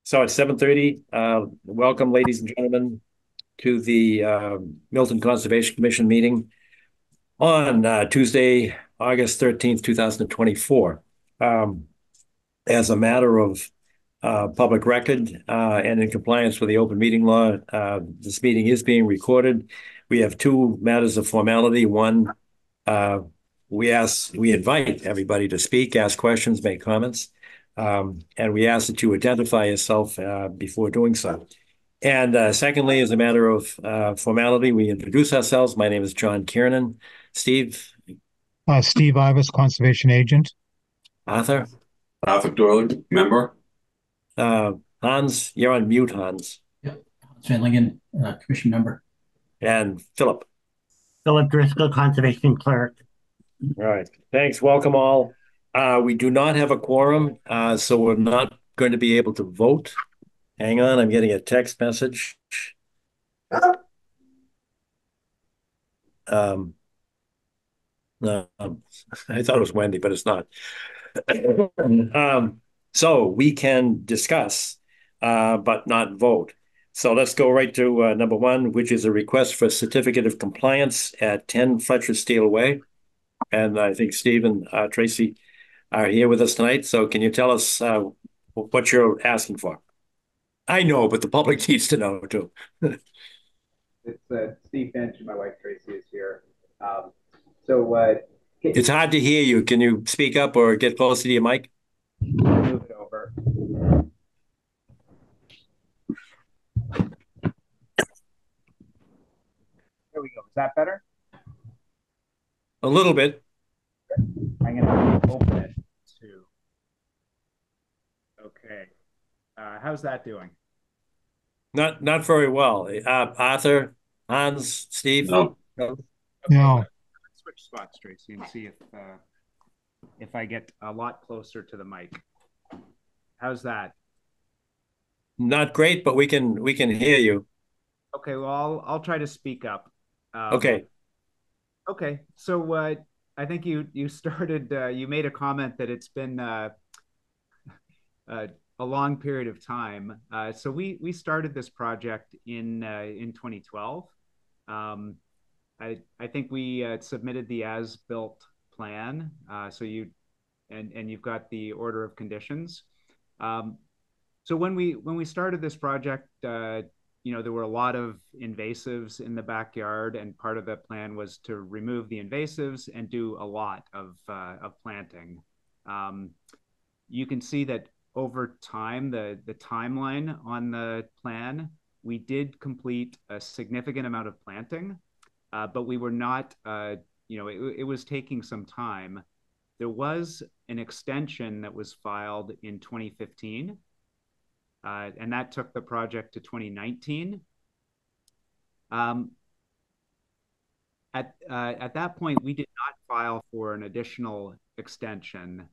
So it's 7:30. Welcome, ladies and gentlemen, to the Milton Conservation Commission meeting on Tuesday, August 13th, 2024. Um, as a matter of public record and in compliance with the open meeting law, this meeting is being recorded. We have two matters of formality. One, uh, we invite everybody to speak, ask questions, make comments. And we ask that you identify yourself before doing so. And secondly, as a matter of formality, we introduce ourselves. My name is John Kiernan. Steve, Steve Ibis, conservation agent. Arthur, Arthur Doyle, member. uh, Hans, you're on mute, Hans, Yep. Van Lingen, commission member. and Philip. Philip Driscoll, conservation clerk. All right. Thanks. Welcome all. We do not have a quorum, so we're not going to be able to vote. Hang on, I'm getting a text message. No, I thought it was Wendy, but it's not. So we can discuss, but not vote. So let's go right to number one, which is a request for a certificate of compliance at 10 Fletcher Steele Way. And I think Steve and Tracy are here with us tonight. So can you tell us what you're asking for? I know, but the public needs to know too. It's Steve Finch and my wife Tracy is here. So It's hard to hear you. Can you speak up or get closer to your mic? move it over. There we go. Is that better? A little bit. I'm going to open it too. Okay. How's that doing? Not very well. Arthur, Hans, Steve. No. Okay. No. Switch spots, Tracy, and see if I get a lot closer to the mic. How's that? Not great, but we can hear you. Okay. Well, I'll try to speak up. Okay. Okay. So I think you started. You made a comment that it's been a long period of time. So we started this project in 2012. I think we submitted the as-built plan. So you've got the order of conditions. So when we started this project, there were a lot of invasives in the backyard, and part of the plan was to remove the invasives and do a lot of planting. You can see that over time, the timeline on the plan, we did complete a significant amount of planting, but we were not, it was taking some time. There was an extension that was filed in 2015, and that took the project to 2019. At that point, we did not file for an additional extension.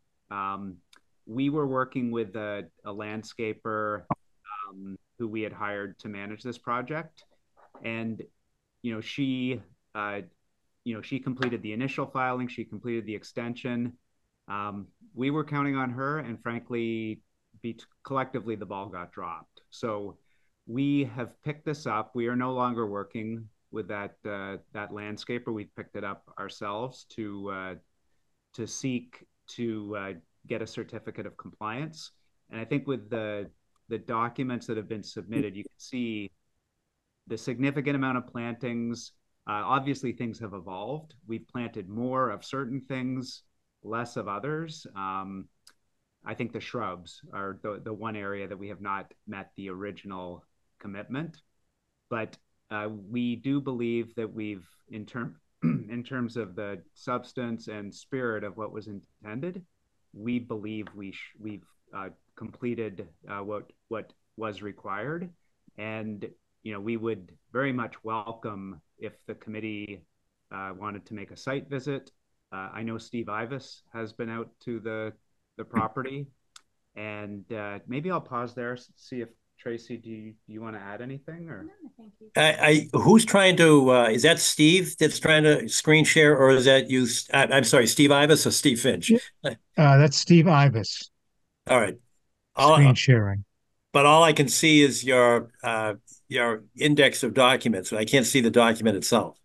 We were working with a landscaper who we had hired to manage this project, and she completed the initial filing, she completed the extension. We were counting on her, and frankly, collectively the ball got dropped. So we have picked this up. We are no longer working with that landscaper. We've picked it up ourselves to seek to get a certificate of compliance. And I think with the documents that have been submitted, you can see the significant amount of plantings. Obviously, things have evolved. We've planted more of certain things, less of others. I think the shrubs are the one area that we have not met the original commitment. But we do believe that we've, in terms of the substance and spirit of what was intended, we believe we've completed what was required. And we would very much welcome if the committee wanted to make a site visit. I know Steve Ibis has been out to the property, and maybe I'll pause there, see if Tracy, do you want to add anything? Or No, thank you. Who's trying to? Is that Steve that's trying to screen share, or is that you? I'm sorry, Steve Ibis or Steve Finch? That's Steve Ibis, All right. screen I'll, sharing. but all I can see is your index of documents. I can't see the document itself.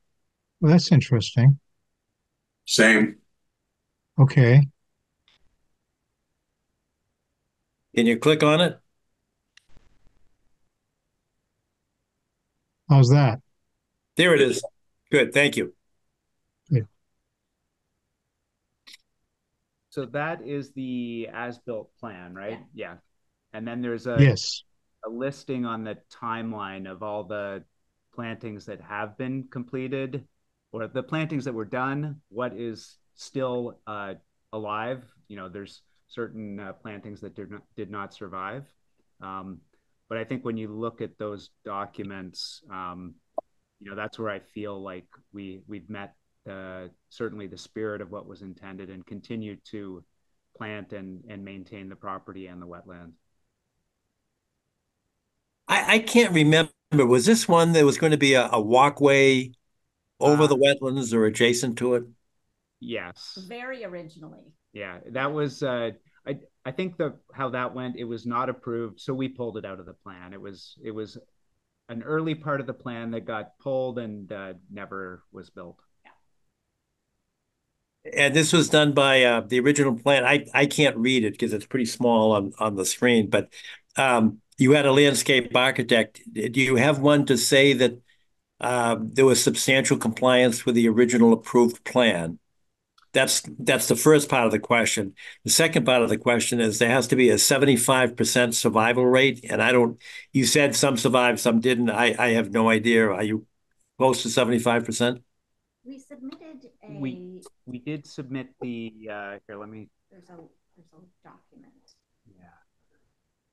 Well, that's interesting. Same. Okay. Can you click on it? How's that? There it is. Good, thank you. Good. So that is the as-built plan, right? Yeah. And then there's Yes. a listing on the timeline of all the plantings that have been completed, or the plantings that were done, what is still alive. There's certain plantings that did not survive. But I think when you look at those documents, that's where I feel like we've met certainly the spirit of what was intended and continue to plant and maintain the property and the wetlands. I can't remember. Was this one that was going to be a walkway over the wetlands or adjacent to it? Yes. Very originally. Yeah, that was I think how that went, it was not approved, so we pulled it out of the plan. It was an early part of the plan that got pulled and never was built. And this was done by the original plan. I can't read it because it's pretty small on the screen, but you had a landscape architect. Do you have one to say that there was substantial compliance with the original approved plan? That's the first part of the question. The second part of the question is there has to be a 75% survival rate. And you said some survived, some didn't. I have no idea. Are you close to 75%? We submitted We did submit the here, let me there's a document. Yeah.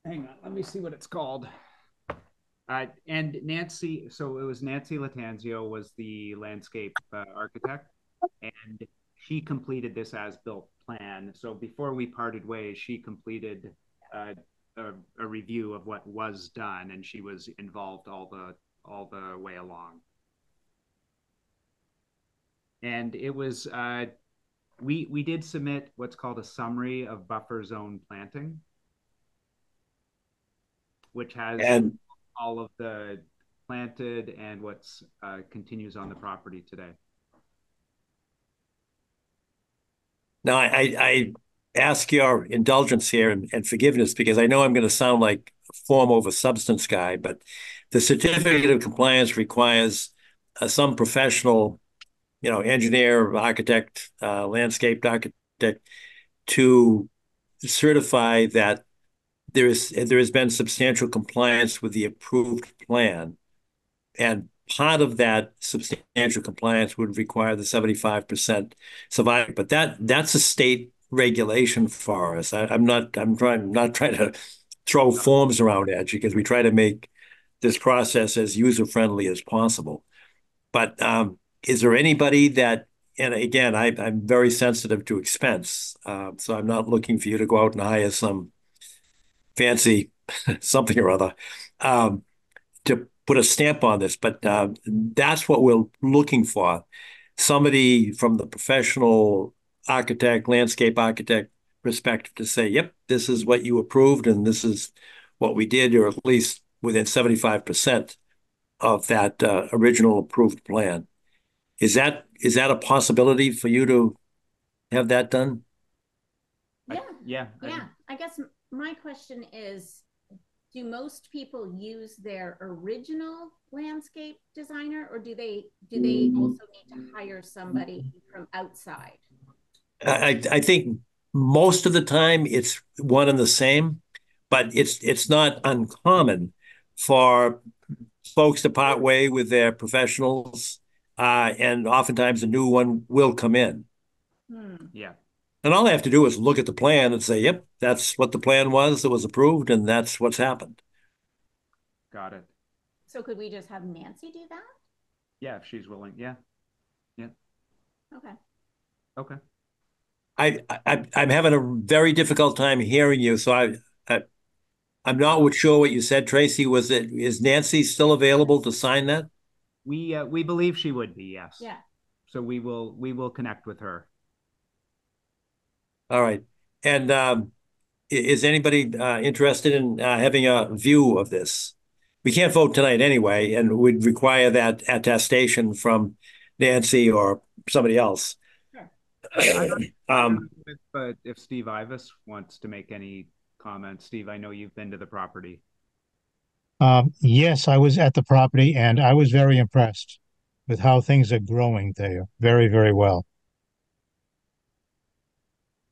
Hang on, let me see what it's called. And Nancy, so it was Nancy Latanzio was the landscape architect, and she completed this as-built plan. So before we parted ways, she completed a review of what was done, and she was involved all the way along. And it was we did submit what's called a summary of buffer zone planting, which has all of the planted and what's continues on the property today. Now, I ask your indulgence here and forgiveness because I know I'm going to sound like a form over substance guy, but the certificate of compliance requires some professional, engineer, architect, landscape architect to certify that there has been substantial compliance with the approved plan. And part of that substantial compliance would require the 75% survival. But that's a state regulation for us. I'm not trying to throw forms around at you because we try to make this process as user-friendly as possible. But is there anybody that, and again, I'm very sensitive to expense, so I'm not looking for you to go out and hire some fancy something or other to put a stamp on this, but that's what we're looking for. Somebody from the professional architect, landscape architect perspective to say, yep, this is what you approved and this is what we did, or at least within 75% of that original approved plan. Is that a possibility for you to have that done? Yeah. I guess my question is, do most people use their original landscape designer, or do they also need to hire somebody from outside? I think most of the time it's one and the same, but it's not uncommon for folks to part way with their professionals, and oftentimes a new one will come in. Yeah. And all they have to do is look at the plan and say, yep, that's what the plan was that was approved, and that's what's happened. Got it. So could we just have Nancy do that? Yeah, if she's willing. Yeah. Okay. I'm having a very difficult time hearing you, so I'm not sure what you said, Tracy. Is Nancy still available to sign that? We believe she would be, yes. Yeah. So we will connect with her. All right. And is anybody interested in having a view of this? We can't vote tonight anyway, and would require that attestation from Nancy or somebody else. But if Steve Ivas wants to make any comments, Steve, I know you've been to the property. Yes, I was at the property and I was very impressed with how things are growing there. Very, very well.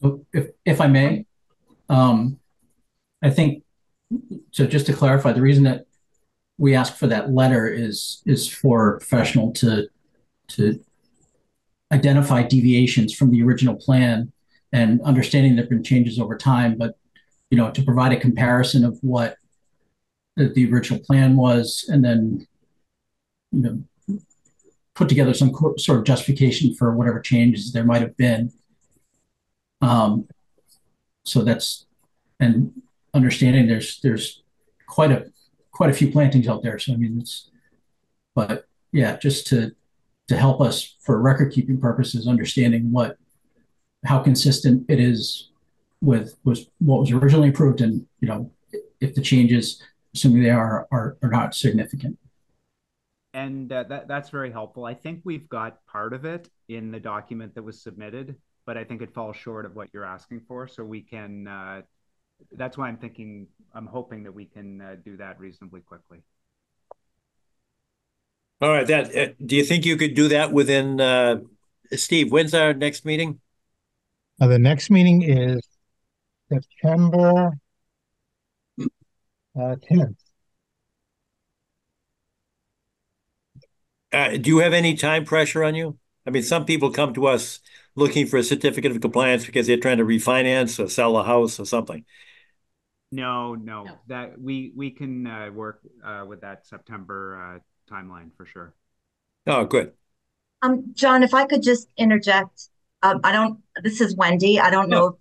So if I may, I think, so just to clarify, the reason that we ask for that letter is for a professional to identify deviations from the original plan, and understanding there have been changes over time, but to provide a comparison of what the original plan was, and then put together some sort of justification for whatever changes there might have been. So that's, and understanding there's quite a few plantings out there. So I mean, but yeah, just to help us for record keeping purposes, understanding how consistent it is with what was originally approved, and if the changes, assuming they are not significant. And that's very helpful. I think we've got part of it in the document that was submitted, but I think it falls short of what you're asking for. So we can, that's why I'm hoping that we can do that reasonably quickly. All right. Do you think you could do that within, Steve, when's our next meeting? The next meeting is September 10th. Do you have any time pressure on you? I mean, some people come to us looking for a certificate of compliance because they're trying to refinance or sell a house or something. No. That we can work with that September timeline for sure. Oh, good. John, if I could just interject, this is Wendy. I don't know.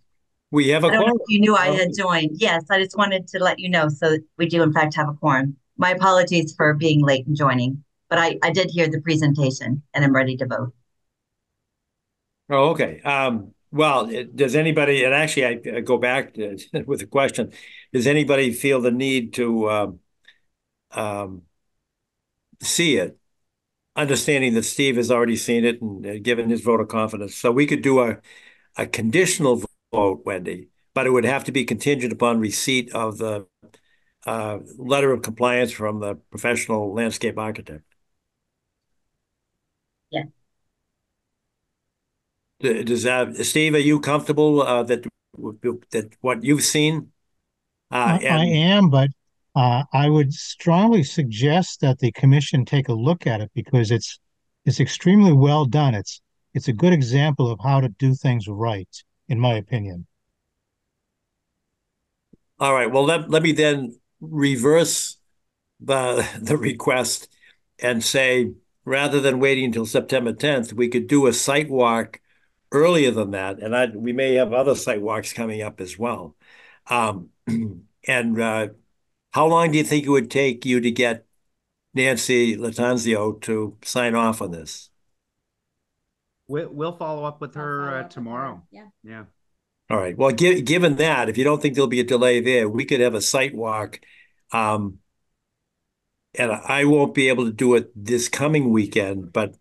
We have a quorum. If you knew I had joined. Yes, I just wanted to let you know, so that we do in fact have a quorum. My apologies for being late in joining, but I did hear the presentation and I'm ready to vote. Oh, okay. Well, does anybody, and actually I go back with a question, does anybody feel the need to see it, understanding that Steve has already seen it and given his vote of confidence? So we could do a conditional vote, Wendy, but it would have to be contingent upon receipt of the letter of compliance from the professional landscape architect. Yeah. Does that, Steve, are you comfortable that what you've seen? I am, but I would strongly suggest that the commission take a look at it because it's extremely well done. It's a good example of how to do things right, in my opinion. All right. Well, let me then reverse the request and say, rather than waiting until September 10th, we could do a site walk earlier than that, and we may have other site walks coming up as well. And how long do you think it would take you to get Nancy Latanzio to sign off on this? We'll follow up with her tomorrow. Yeah. All right. Well, given that, if you don't think there'll be a delay there, we could have a site walk. And I won't be able to do it this coming weekend, but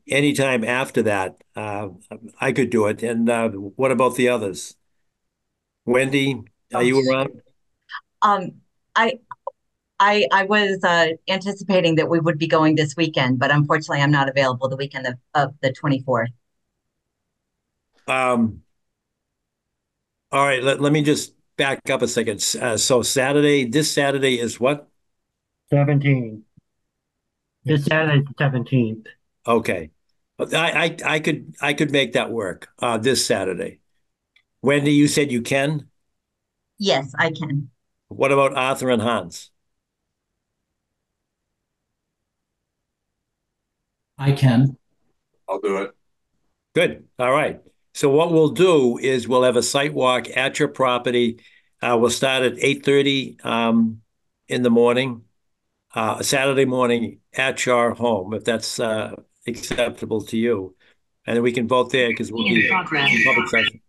anytime after that, I could do it. And what about the others? Wendy, are you around? I was anticipating that we would be going this weekend, but unfortunately I'm not available the weekend of the 24th. All right, let me just back up a second. So this Saturday is what? 17th. This Saturday, the 17th. Okay. I could make that work this Saturday. Wendy, you said you can? Yes, I can. What about Arthur and Hans? I can. I'll do it. Good. All right. So what we'll do is we'll have a site walk at your property. We'll start at 8:30 in the morning, Saturday morning at your home, if that's acceptable to you. And then we can vote there because we'll be in public session.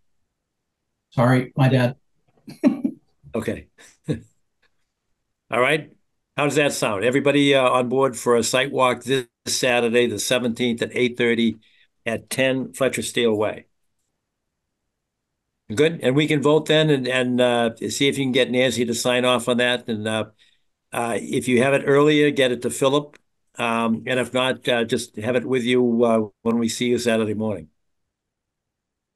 Sorry, my bad. Okay. All right. How does that sound? Everybody on board for a site walk this Saturday, the 17th at 8:30 at 10 Fletcher Steele Way. Good. And we can vote then and see if you can get Nancy to sign off on that. And if you have it earlier, get it to Philip. And if not, just have it with you when we see you Saturday morning.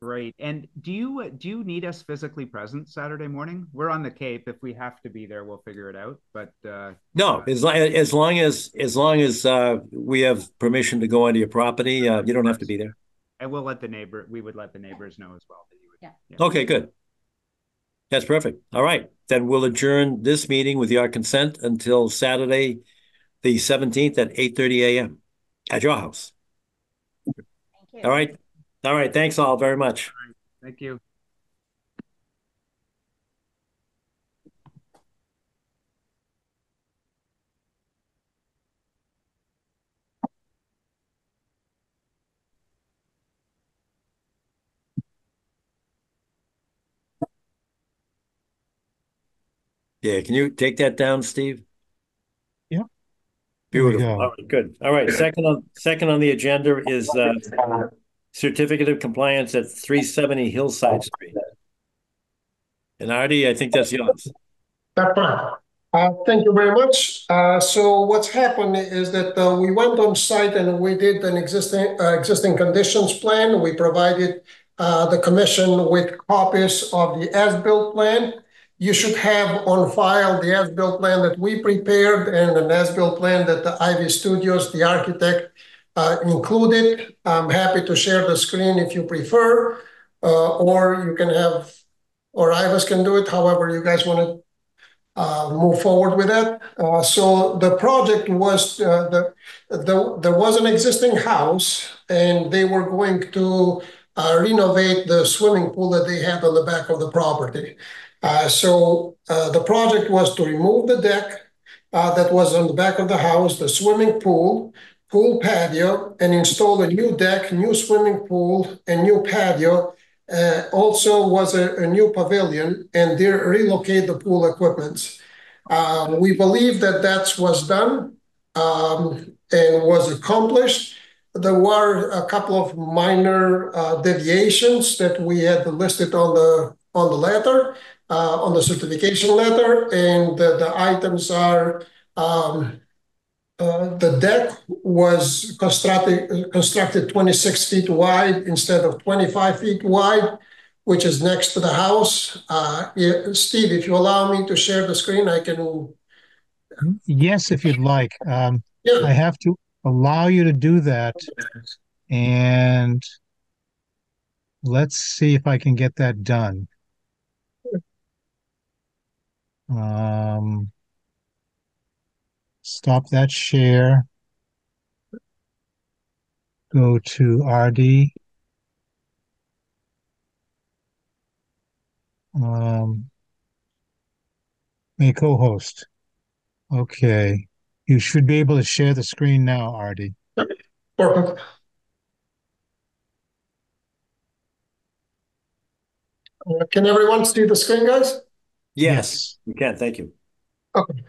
Great. And do you need us physically present Saturday morning? We're on the Cape. If we have to be there, we'll figure it out. But no, as long as we have permission to go onto your property, you don't have to be there. And we would let the neighbors know as well that you would. Yeah. Okay, good. That's perfect. All right. Then we'll adjourn this meeting with your consent until Saturday, the 17th at 8:30 a.m. at your house. Thank you. All right. All right. Thanks all very much. All right. Thank you. Yeah. Can you take that down, Steve? Yeah. Beautiful. All right. Good. All right. Second on the agenda is certificate of compliance at 370 Hillside Street. And Artie, I think that's yours. That's right. Thank you very much. So what's happened is that we went on site and we did an existing conditions plan. We provided the commission with copies of the as-built plan. You should have on file the as-built plan that we prepared and an as-built plan that the Ivy Studios, the architect, included. I'm happy to share the screen if you prefer, or you can have, or Ivis can do it, however you guys want to move forward with that. So the project was, there was an existing house and they were going to renovate the swimming pool that they had on the back of the property. So the project was to remove the deck that was on the back of the house, the swimming pool patio, and install a new deck, new swimming pool, and new patio. Also was a new pavilion, and they relocate the pool equipment. We believe that was done and was accomplished. There were a couple of minor deviations that we had listed on the letter, on the certification letter, and the items are the deck was constructed 26 feet wide instead of 25 feet wide, which is next to the house. Steve, if you allow me to share the screen, I can. Yes, if you'd like. Yeah. I have to allow you to do that. And let's see if I can get that done. Stop that share. Go to RD. Make co-host. Okay. You should be able to share the screen now, RD. Perfect. Can everyone see the screen, guys? Yes, you can. Thank you. Okay.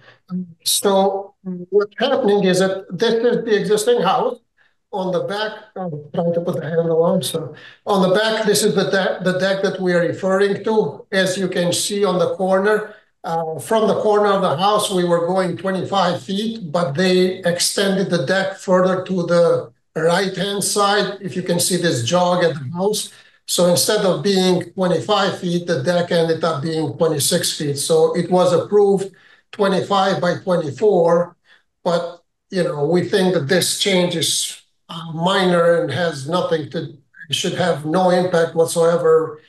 So what's happening is that this is the existing house. On the back, I'm trying to put the handle on. So on the back, this is the deck that we are referring to. As you can see on the corner, from the corner of the house, we were going 25 feet, but they extended the deck further to the right-hand side. If you can see this jog at the house. So instead of being 25 feet, the deck ended up being 26 feet. So it was approved 25 by 24, but we think that this change is minor and has nothing to, should have no impact whatsoever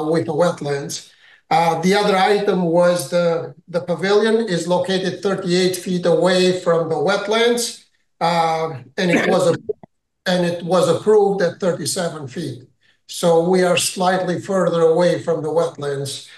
with the wetlands. The other item was the pavilion is located 38 feet away from the wetlands, and it was approved at 37 feet. So we are slightly further away from the wetlands.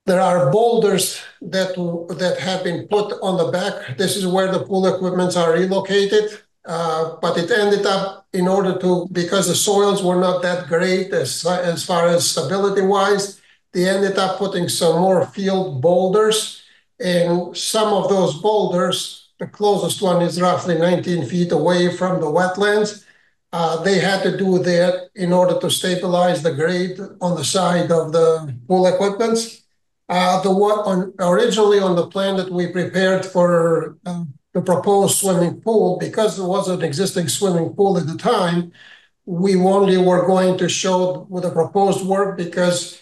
There are boulders that have been put on the back. This is where the pool equipments are relocated. But it ended up because the soils were not that great as far as stability wise, they ended up putting some more field boulders, and some of those boulders, the closest one is roughly 19 feet away from the wetlands. They had to do that in order to stabilize the grade on the side of the pool equipment. Originally on the plan that we prepared for the proposed swimming pool, because there was an existing swimming pool at the time, we only were going to show with the proposed work because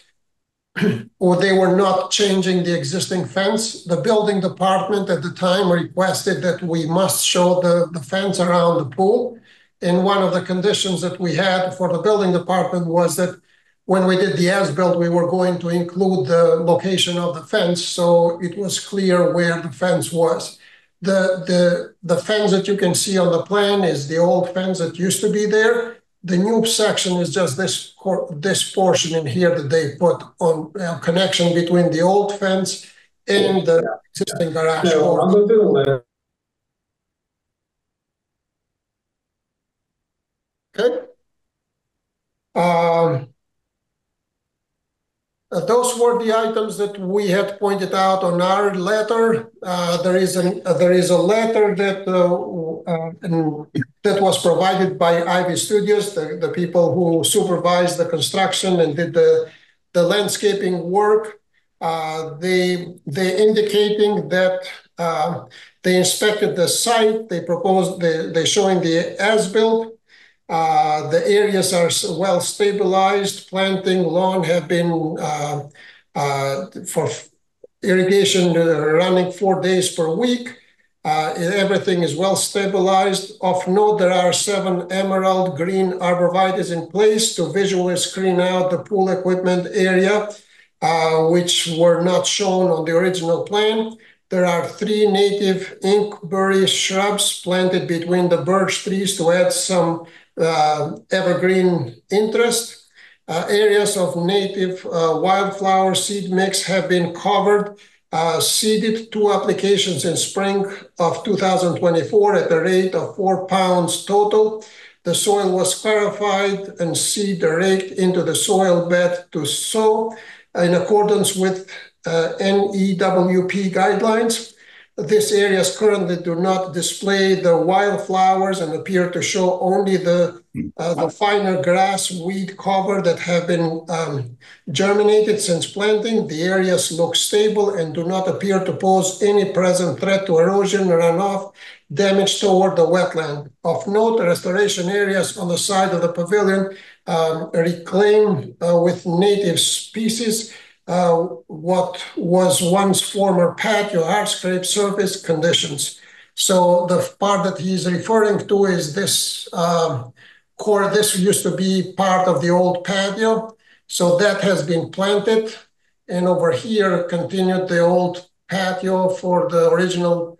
or they were not changing the existing fence. The building department at the time requested that we must show the fence around the pool. And one of the conditions that we had for the building department was that when we did the as-built, we were going to include the location of the fence, so it was clear where the fence was. The fence that you can see on the plan is the old fence that used to be there. The new section is just this portion in here that they put on connection between the old fence and the existing garage door. Okay. Those were the items that we had pointed out on our letter. There is a letter that was provided by Ivy Studios, the people who supervised the construction and did the landscaping work. They indicating that they inspected the site. They proposed they're showing the as-built. The areas are well stabilized. Planting, lawn have been for irrigation running 4 days per week. Everything is well stabilized. Of note, there are 7 emerald green arborvitaes in place to visually screen out the pool equipment area, which were not shown on the original plan. There are 3 native inkberry shrubs planted between the birch trees to add some evergreen interest. Areas of native wildflower seed mix have been covered, seeded 2 applications in spring of 2024 at a rate of 4 pounds total. The soil was clarified and seed raked into the soil bed to sow in accordance with NEWP guidelines. These areas currently do not display the wildflowers and appear to show only the finer grass weed cover that have been germinated since planting. The areas look stable and do not appear to pose any present threat to erosion, runoff, damage toward the wetland. Of note, restoration areas on the side of the pavilion reclaimed with native species what was once former patio hardscape surface conditions. So the part that he's referring to is this core. This used to be part of the old patio. So that has been planted. And over here continued the old patio for the original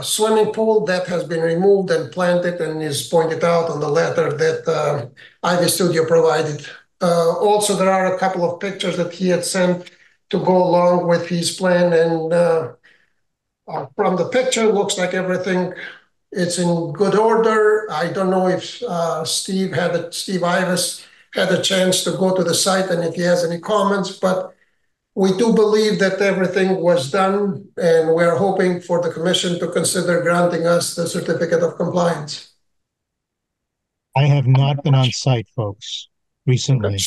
swimming pool that has been removed and planted and is pointed out on the letter that Ivy Studio provided. Also, there are a couple of pictures that he had sent to go along with his plan, and from the picture, it looks like everything is in good order. I don't know if Steve Ives had a chance to go to the site and if he has any comments, but we do believe that everything was done, and we're hoping for the commission to consider granting us the certificate of compliance. I have not been on site, folks, recently.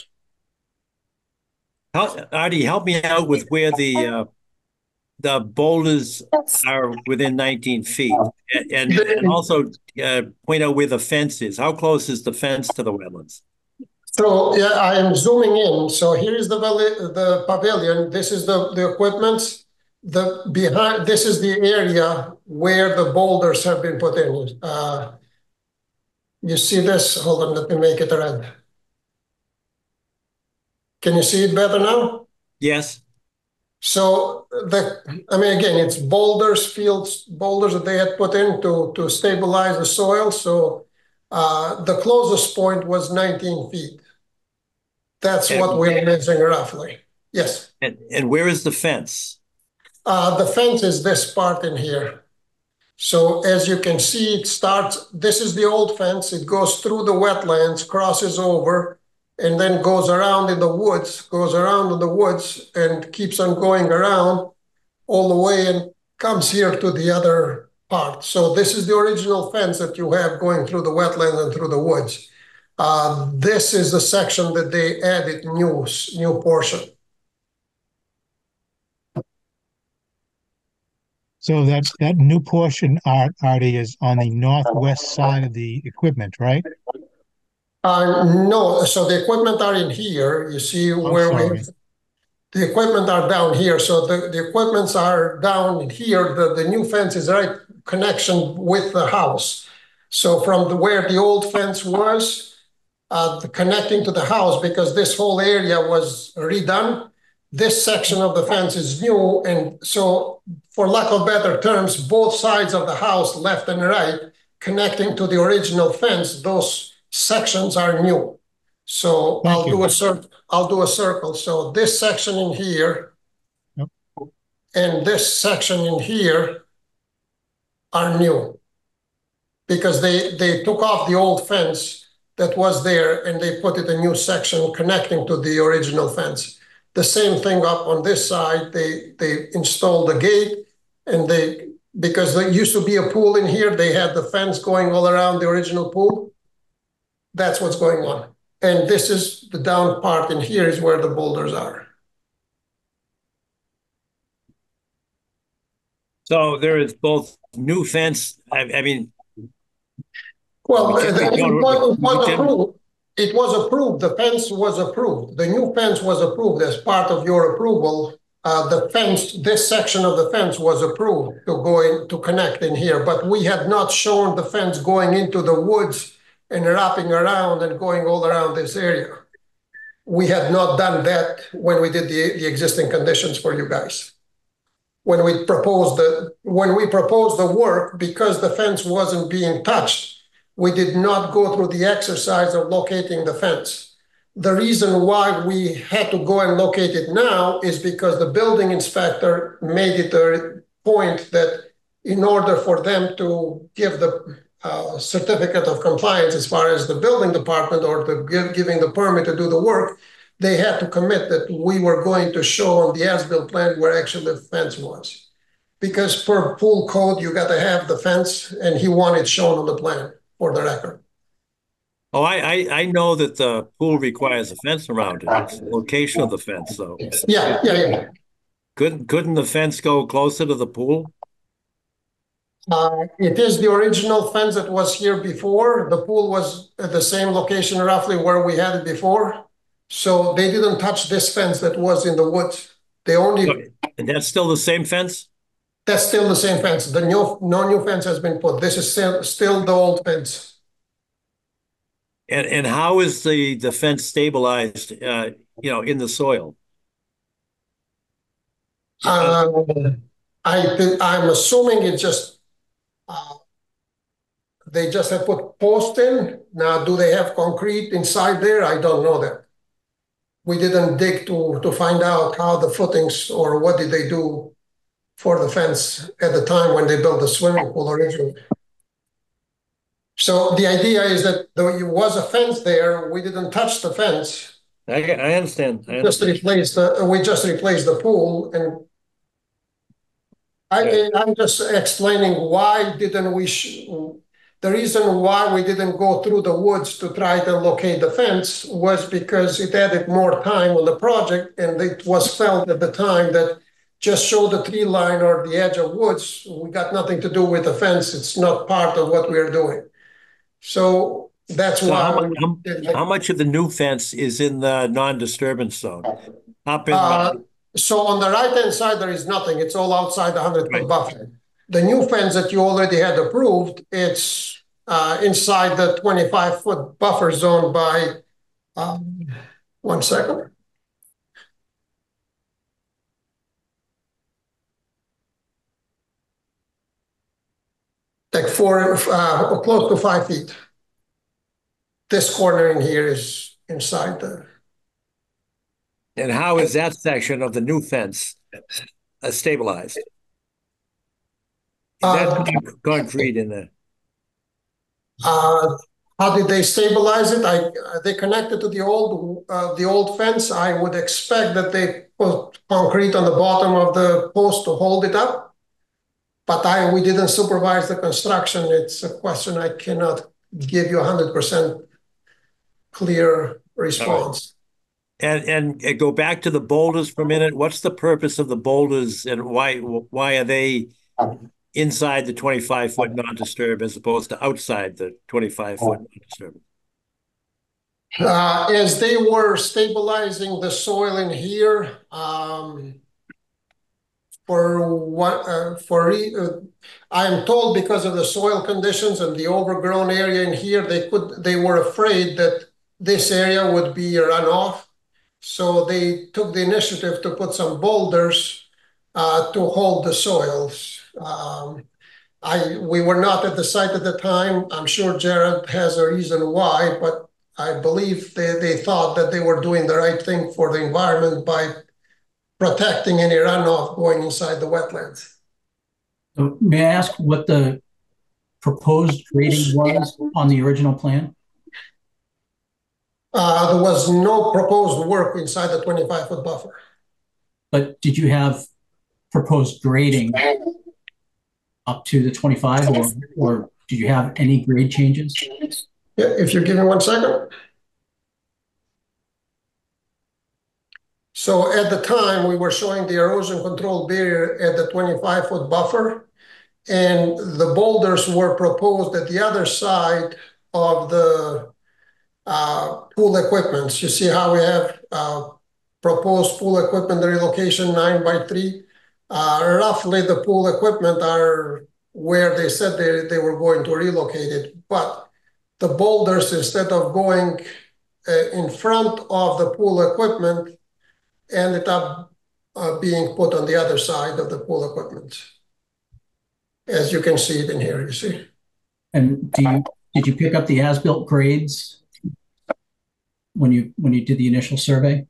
Artie, help me out with where the boulders are within 19 feet, and also point out where the fence is. How close is the fence to the wetlands? So yeah, I am zooming in. So here is the pavilion. This is the equipment. This is the area where the boulders have been put in. You see this? Hold on, let me make it red. Can you see it better now? Yes. So again, it's boulders that they had put in to stabilize the soil. So the closest point was 19 feet. That's what we're measuring roughly. Yes. And where is the fence? The fence is this part in here. So as you can see, this is the old fence. It goes through the wetlands, crosses over, and then goes around in the woods, and keeps on going around all the way and comes here to the other part. So this is the original fence that you have going through the wetlands and through the woods. This is the section that they added new portion. So that new portion, Artie, is on the northwest side of the equipment, right? No, so the equipment are in here. You see where the equipment are down here. So the equipments are down here. The new fence is right connection with the house. So from where the old fence was, connecting to the house, because this whole area was redone, this section of the fence is new. And so for lack of better terms, both sides of the house, left and right, connecting to the original fence, those sections are new. So I'll do a circle. So this section in here, yep, and this section in here are new, because they took off the old fence that was there and they put it a new section connecting to the original fence. The same thing up on this side. They installed the gate, and because there used to be a pool in here, they had the fence going all around the original pool. That's what's going on. And this is the down part, and here is where the boulders are. So there is both new fence. I mean, well, it was approved. The fence was approved. The new fence was approved as part of your approval. The fence, this section of the fence was approved to connect in here, but we had not shown the fence going into the woods and wrapping around and going all around this area. We had not done that when we did the existing conditions for you guys. When we proposed the work, because the fence wasn't being touched, we did not go through the exercise of locating the fence. The reason why we had to go and locate it now is because the building inspector made it a point that in order for them to give the certificate of compliance as far as the building department or giving the permit to do the work, they had to commit that we were going to show on the as-built plan where actually the fence was. Because per pool code, you got to have the fence, and he wanted shown on the plan for the record. Oh, I know that the pool requires a fence around it. It's the location of the fence, though. Yeah. Couldn't the fence go closer to the pool? It is the original fence that was here before. The pool was at the same location roughly where we had it before. So they didn't touch this fence that was in the woods. They only... And that's still the same fence? That's still the same fence. No new fence has been put. This is still the old fence. And how is the fence stabilized, in the soil? I'm assuming it just... they just have put posts in. Now, do they have concrete inside there? I don't know that. We didn't dig to find out how the footings or what did they do for the fence at the time when they built the swimming pool originally. So the idea is that there was a fence there. We didn't touch the fence. I understand. We just replaced the pool, and I'm just explaining why didn't we... The reason why we didn't go through the woods to try to locate the fence was because it added more time on the project, and it was felt at the time that just show the tree line or the edge of woods. We got nothing to do with the fence. It's not part of what we're doing. So that's why... How much of the new fence is in the non-disturbance zone? So on the right-hand side, there is nothing. It's all outside the 100-foot buffer. The new fence that you already had approved, it's inside the 25-foot buffer zone by, 1 second. Like close to 5 feet. This corner in here is inside the... And how is that section of the new fence stabilized? Is that concrete in there? How How did they stabilize it? They connected to the old fence. I would expect that they put concrete on the bottom of the post to hold it up. But we didn't supervise the construction. It's a question I cannot give you 100% clear response. And go back to the boulders for a minute. What's the purpose of the boulders, and why are they inside the 25-foot non-disturb as opposed to outside the 25-foot non-disturb? As they were stabilizing the soil in here, I'm told because of the soil conditions and the overgrown area in here, they were afraid that this area would be a runoff. So they took the initiative to put some boulders to hold the soils. We were not at the site at the time. I'm sure Jared has a reason why, but I believe they thought that they were doing the right thing for the environment by protecting any runoff going inside the wetlands. So may I ask what the proposed grading was on the original plan? There was no proposed work inside the 25-foot buffer. But did you have proposed grading up to the 25, or did you have any grade changes? Yeah, if you give me 1 second. So at the time, we were showing the erosion control barrier at the 25-foot buffer, and the boulders were proposed at the other side of the pool equipment. You see how we have proposed pool equipment relocation 9x3. Roughly, the pool equipment are where they said they were going to relocate it, but the boulders, instead of going in front of the pool equipment, ended up being put on the other side of the pool equipment. As you can see it in here, you see. And did you pick up the as-built grades when you did the initial survey?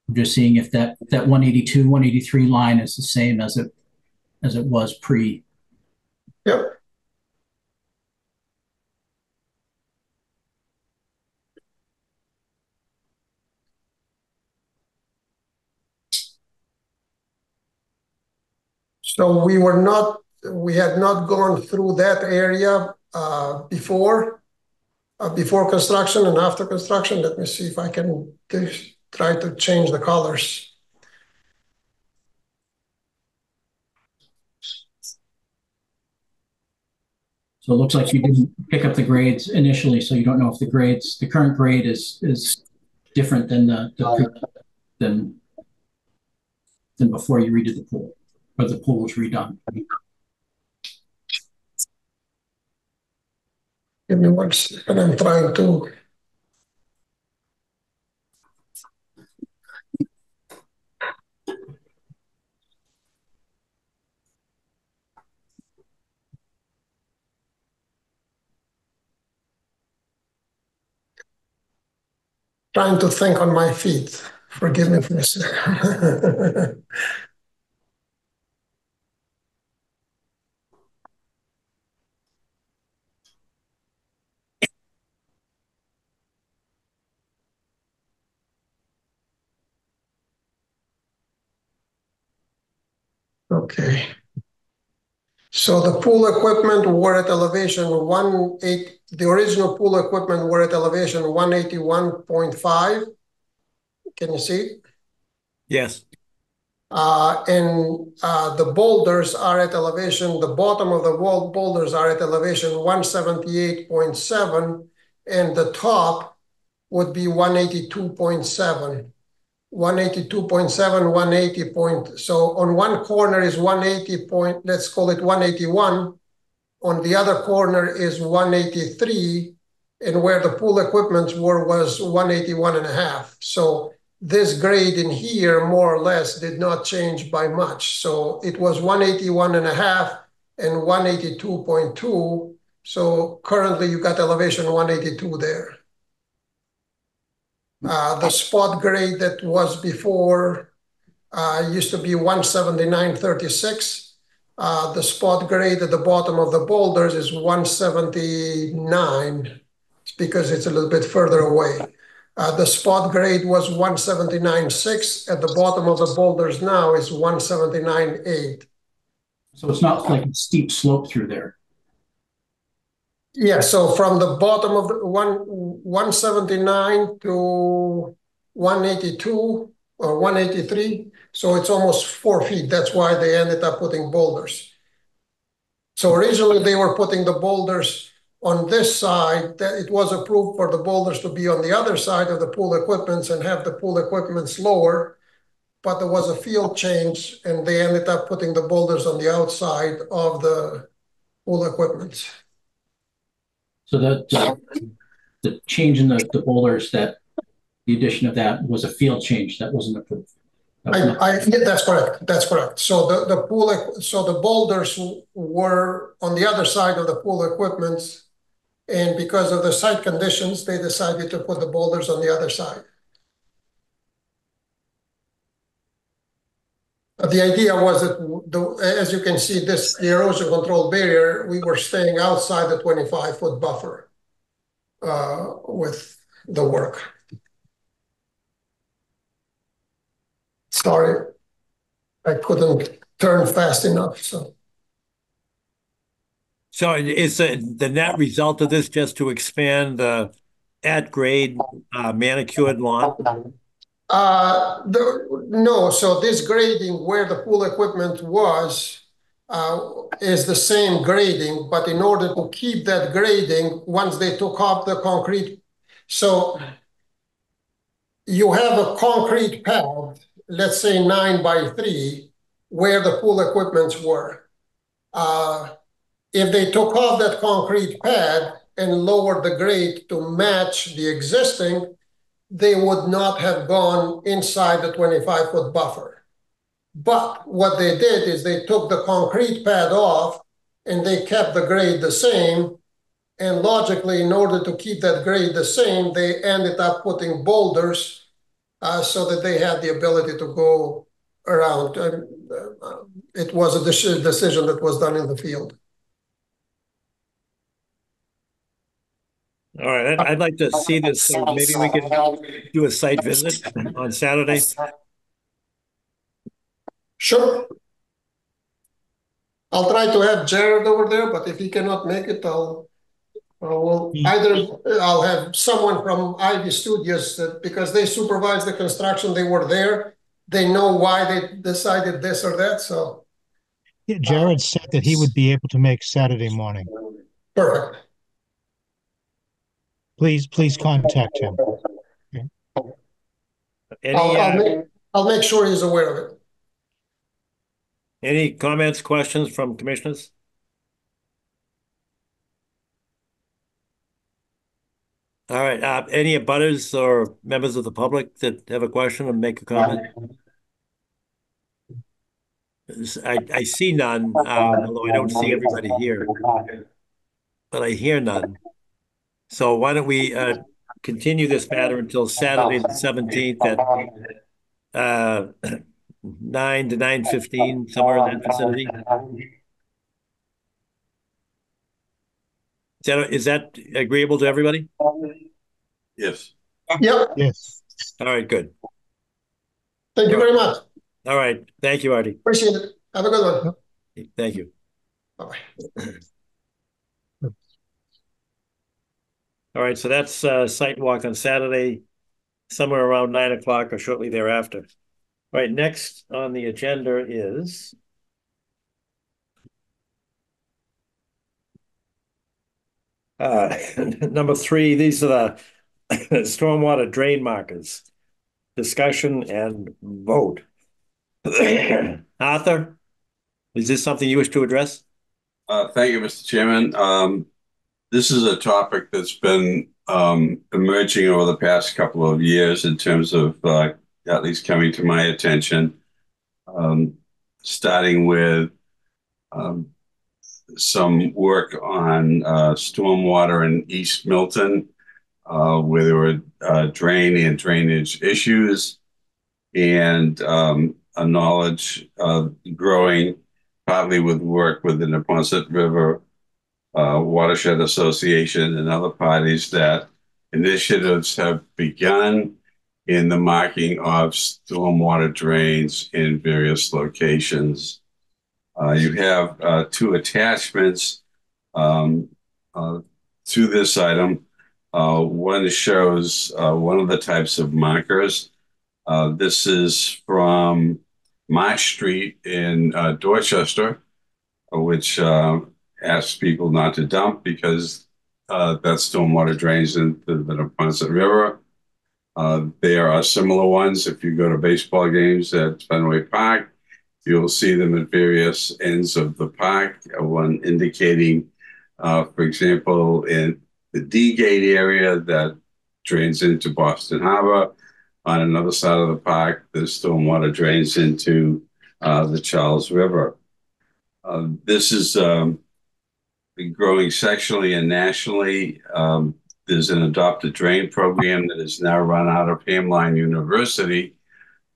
I'm just seeing if that 182, 183 line is the same as it was pre. Yep. So we had not gone through that area before construction and after construction. Let me see if I can try to change the colors. So it looks like you didn't pick up the grades initially, so you don't know if the current grade is different than than before you redid the pool, or the pool was redone. Give me 1 second. I'm trying to. Trying to think on my feet. Forgive me for a second. Okay. So the pool equipment were at elevation 180. The original pool equipment were at elevation 181.5. Can you see? Yes. And the boulders are at elevation, the bottom of the wall boulders are at elevation 178.7, and the top would be 182.7. 182.7, 180. So on one corner is 180 point, let's call it 181. On the other corner is 183, and where the pool equipment was 181.5. So this grade in here more or less did not change by much. So it was 181.5 and 182.2. So currently you got elevation 182 there. The spot grade that was before used to be 179.36. The spot grade at the bottom of the boulders is 179. It's because it's a little bit further away. The spot grade was 179.6. At the bottom of the boulders now is 179.8. So it's not like a steep slope through there. Yeah, so from the bottom of the 179 to 182 or 183, so it's almost 4 feet. That's why they ended up putting boulders. So originally they were putting the boulders on this side. That it was approved for the boulders to be on the other side of the pool equipments and have the pool equipments lower, but there was a field change and they ended up putting the boulders on the outside of the pool equipment. So the change in the boulders, that the addition of that was a field change that wasn't approved. That's correct. That's correct. So the boulders were on the other side of the pool equipment, and because of the site conditions, they decided to put the boulders on the other side. The idea was that, as you can see, the erosion control barrier, we were staying outside the 25-foot buffer with the work. Sorry, I couldn't turn fast enough. So is the net result of this just to expand the at-grade manicured lawn? No, so this grading where the pool equipment was is the same grading, but in order to keep that grading, once they took off the concrete, so you have a concrete pad, let's say 9x3, where the pool equipments were. If they took off that concrete pad and lowered the grade to match the existing, they would not have gone inside the 25-foot buffer. But what they did is they took the concrete pad off and they kept the grade the same. And logically, in order to keep that grade the same, they ended up putting boulders so that they had the ability to go around. It was a decision that was done in the field. All right, I'd like to see this, so maybe we can do a site visit on Saturday. Sure. I'll try to have Jared over there, but if he cannot make it, I'll have someone from Ivy Studios because they supervise the construction. They were there. They know why they decided this or that. So yeah, Jared said that he would be able to make Saturday morning. Perfect. Please contact him. Okay. I'll make sure he's aware of it. Any comments, questions from commissioners? All right. Any abutters or members of the public that have a question or make a comment? I see none, although I don't see everybody here, but I hear none. So why don't we continue this matter until Saturday the 17th at 9 to 9:15, somewhere in that vicinity. Is that agreeable to everybody? Yes. Yep. Yes. All right, good. Thank you very much. All right. Thank you, Artie. Appreciate it. Have a good one. Thank you. Bye-bye. All right, so that's site walk on Saturday, somewhere around 9 o'clock or shortly thereafter. All right, next on the agenda is number 3. These are the stormwater drain markers. Discussion and vote. Arthur, is this something you wish to address? Thank you, Mr. Chairman. This is a topic that's been emerging over the past couple of years in terms of at least coming to my attention, starting with some work on stormwater in East Milton, where there were drain and drainage issues, and a knowledge growing partly with work with the Neponset River Watershed Association and other parties that initiatives have begun in the marking of stormwater drains in various locations. You have two attachments to this item. One shows one of the types of markers. This is from Marsh Street in Dorchester, which asks people not to dump because that stormwater drains into the Neponset River. There are similar ones. If you go to baseball games at Fenway Park, you'll see them at various ends of the park. One indicating, for example, in the D Gate area that drains into Boston Harbor. On another side of the park, the stormwater drains into the Charles River. This is growing sectionally and nationally. There's an adopted drain program that is now run out of Hamline University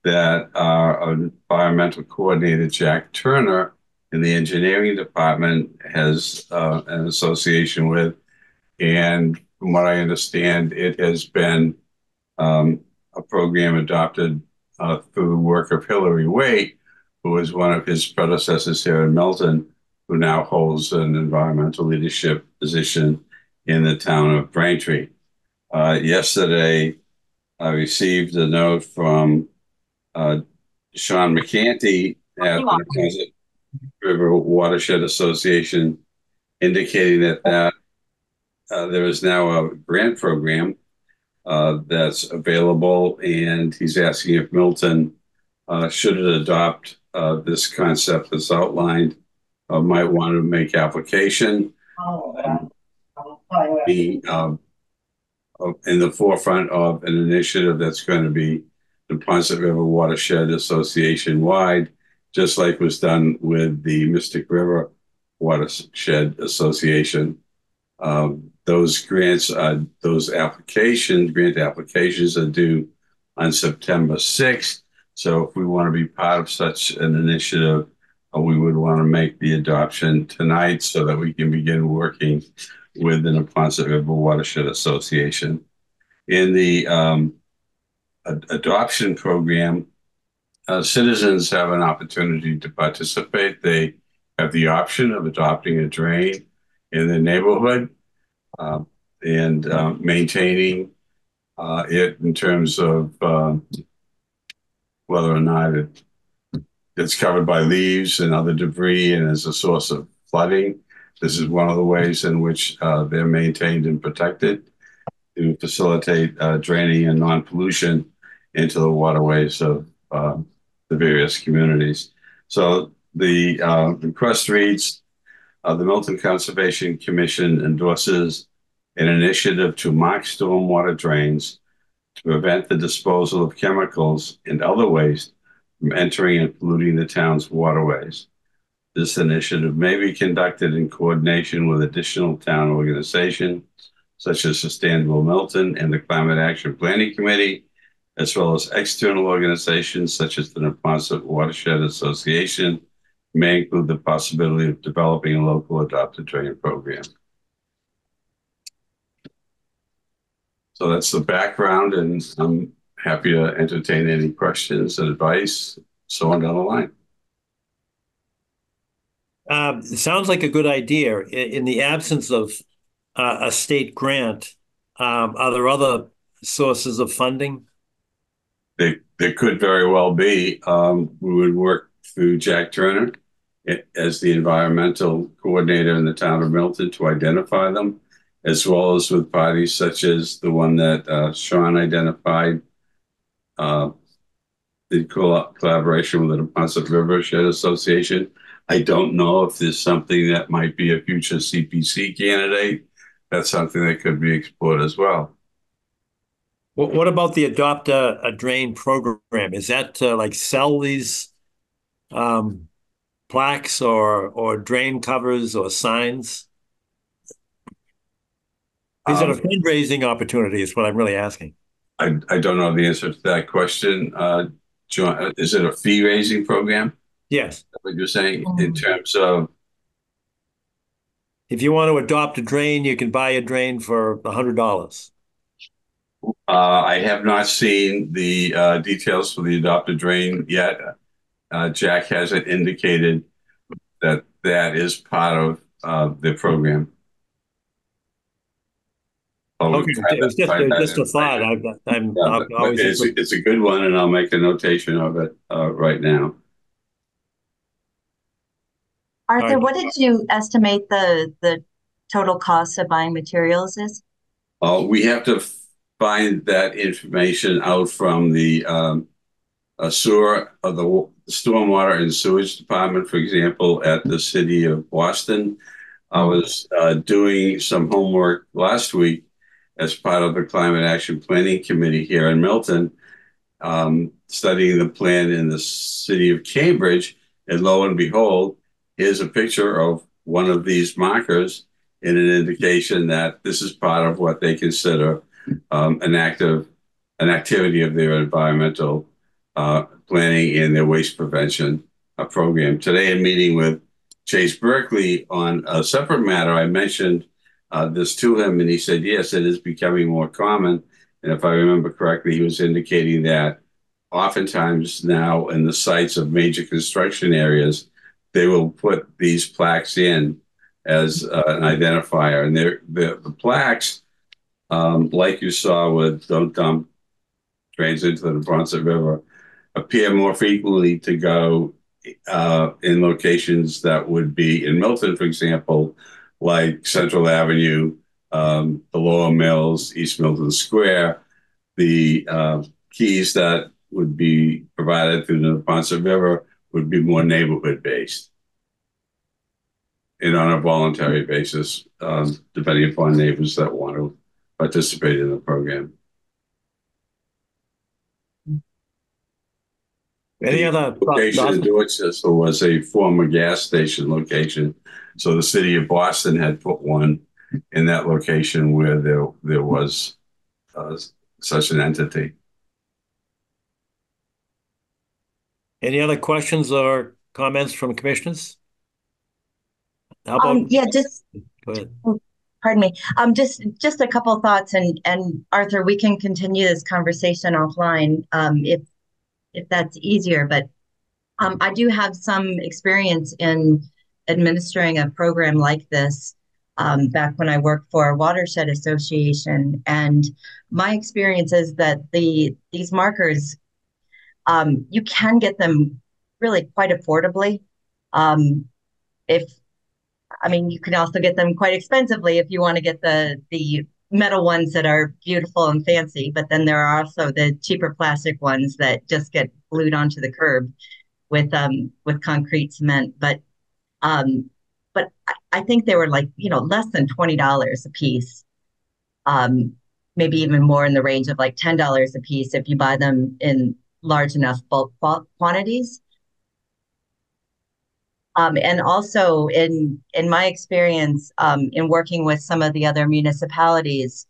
that our environmental coordinator, Jack Turner, in the engineering department has an association with. And from what I understand, it has been a program adopted through the work of Hillary Waite, who was one of his predecessors here in Milton, who now holds an environmental leadership position in the town of Braintree. Yesterday, I received a note from Sean McCanty at the Neponset River Watershed Association indicating that there is now a grant program that's available, and he's asking if Milton should it adopt this concept that's outlined, might want to make application, be in the forefront of an initiative that's going to be the Neponset River Watershed Association wide, just like was done with the Mystic River Watershed Association. Those grants, those grant applications are due on September 6th. So if we want to be part of such an initiative, we would want to make the adoption tonight so that we can begin working with the Neponset River Watershed Association. In the adoption program, citizens have an opportunity to participate. They have the option of adopting a drain in their neighborhood and maintaining it in terms of whether or not it's covered by leaves and other debris and is a source of flooding. This is one of the ways in which they're maintained and protected to facilitate draining and non-pollution into the waterways of the various communities. So the request reads, the Milton Conservation Commission endorses an initiative to mark stormwater drains to prevent the disposal of chemicals and other waste from entering and polluting the town's waterways. This initiative may be conducted in coordination with additional town organizations, such as Sustainable Milton and the Climate Action Planning Committee, as well as external organizations such as the Neponset Watershed Association, may include the possibility of developing a local adopted drain program. So that's the background, and I'm happy to entertain any questions and advice, so on down the line. It sounds like a good idea. In the absence of a state grant, are there other sources of funding? There could very well be. We would work through Jack Turner as the environmental coordinator in the town of Milton to identify them, as well as with parties such as the one that Sean identified, in collaboration with the Neponset River Watershed Association. I don't know if there's something that might be a future CPC candidate. That's something that could be explored as well. What about the Adopt a Drain program? Is that to like sell these um, plaques or drain covers or signs? Is it a fundraising opportunity is what I'm really asking. I don't know the answer to that question. John, is it a fee raising program? Yes. What you're saying in terms of if you want to adopt a drain, you can buy a drain for $100. I have not seen the details for the Adopt a Drain yet. Jack hasn't indicated that that is part of the program. Okay, it was just a thought. It's a good one, and I'll make a notation of it right now. Arthur, what did you estimate the total cost of buying materials is? We have to find that information out from the sewer of the stormwater and sewage department, for example, at the city of Boston. I was doing some homework last week as part of the Climate Action Planning Committee here in Milton, studying the plan in the city of Cambridge. And lo and behold, here's a picture of one of these markers in an indication that this is part of what they consider an activity of their environmental planning and their waste prevention program. Today, in meeting with Chase Berkeley on a separate matter, I mentioned this to him, and he said, yes, it is becoming more common. And if I remember correctly, he was indicating that oftentimes now in the sites of major construction areas, they will put these plaques in as an identifier. And the plaques, like you saw with Don't Dump Drains into the Nebraska River, appear more frequently to go in locations that would be in Milton, for example, like Central Avenue, the Lower Mills, East Milton Square. The keys that would be provided through the Nebraska River would be more neighborhood-based and on a voluntary basis, depending upon neighbors that want to participate in the program. Any other location in Dorchester was a former gas station location. So the city of Boston had put one in that location where there was such an entity. Any other questions or comments from commissioners? How about yeah, just go ahead. Pardon me. Just a couple of thoughts, and Arthur, we can continue this conversation offline if that's easier. But I do have some experience in administering a program like this back when I worked for a watershed association, and my experience is that these markers you can get them really quite affordably. You can also get them quite expensively if you want to get the metal ones that are beautiful and fancy, but then there are also the cheaper plastic ones that just get glued onto the curb with concrete cement. But I think they were like, less than $20 a piece, maybe even more in the range of like $10 a piece if you buy them in large enough bulk quantities. And also in my experience in working with some of the other municipalities,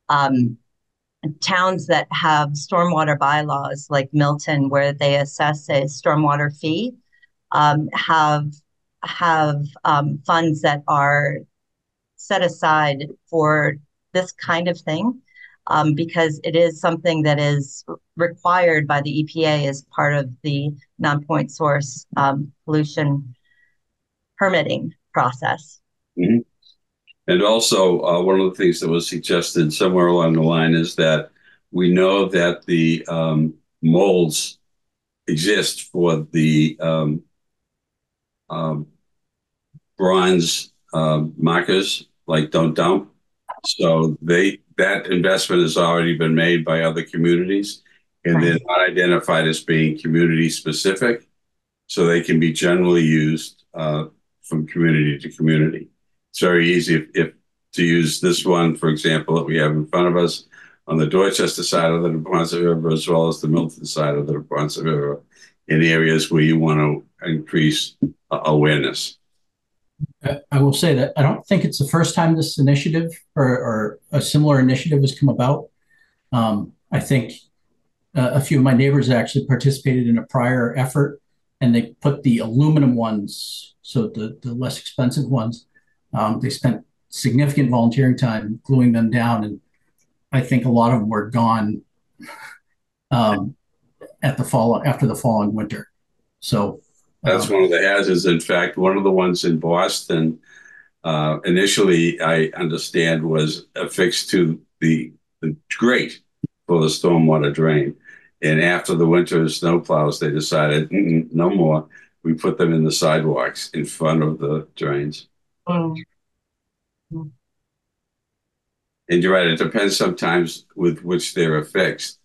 towns that have stormwater bylaws like Milton, where they assess a stormwater fee, have funds that are set aside for this kind of thing, because it is something that is required by the EPA as part of the non-point source pollution permitting process. Mm-hmm. And also, one of the things that was suggested somewhere along the line is that we know that the molds exist for the bronze markers, like Don't Dump. So that investment has already been made by other communities, and they're not identified as being community specific, so they can be generally used from community to community. It's very easy if to use this one, for example, that we have in front of us, on the Dorchester side of the Neponset River as well as the Milton side of the Neponset River in areas where you want to increase awareness. I will say that I don't think it's the first time this initiative or a similar initiative has come about. I think a few of my neighbors actually participated in a prior effort, and they put the aluminum ones, so the less expensive ones, they spent significant volunteering time gluing them down, and I think a lot of them were gone after the following winter. So that's one of the hazards. In fact, one of the ones in Boston, initially, I understand, was affixed to the grate for the stormwater drain. And after the winter snow plows, they decided, no more. We put them in the sidewalks in front of the drains. And you're right, it depends sometimes with which they're affixed.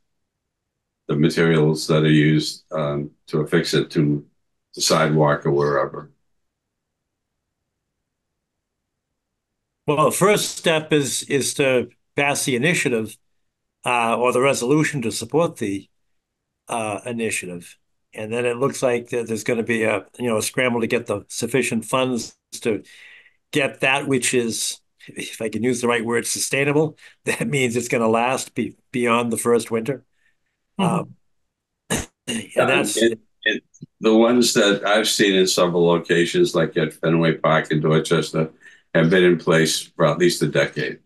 The materials that are used to affix it to the sidewalk or wherever. Well, the first step is to pass the initiative or the resolution to support the initiative. And then it looks like there's going to be a scramble to get the sufficient funds to get that which is, if I can use the right word, sustainable. That means it's going to last beyond the first winter. And that's the ones that I've seen in several locations, like at Fenway Park in Dorchester, have been in place for at least a decade.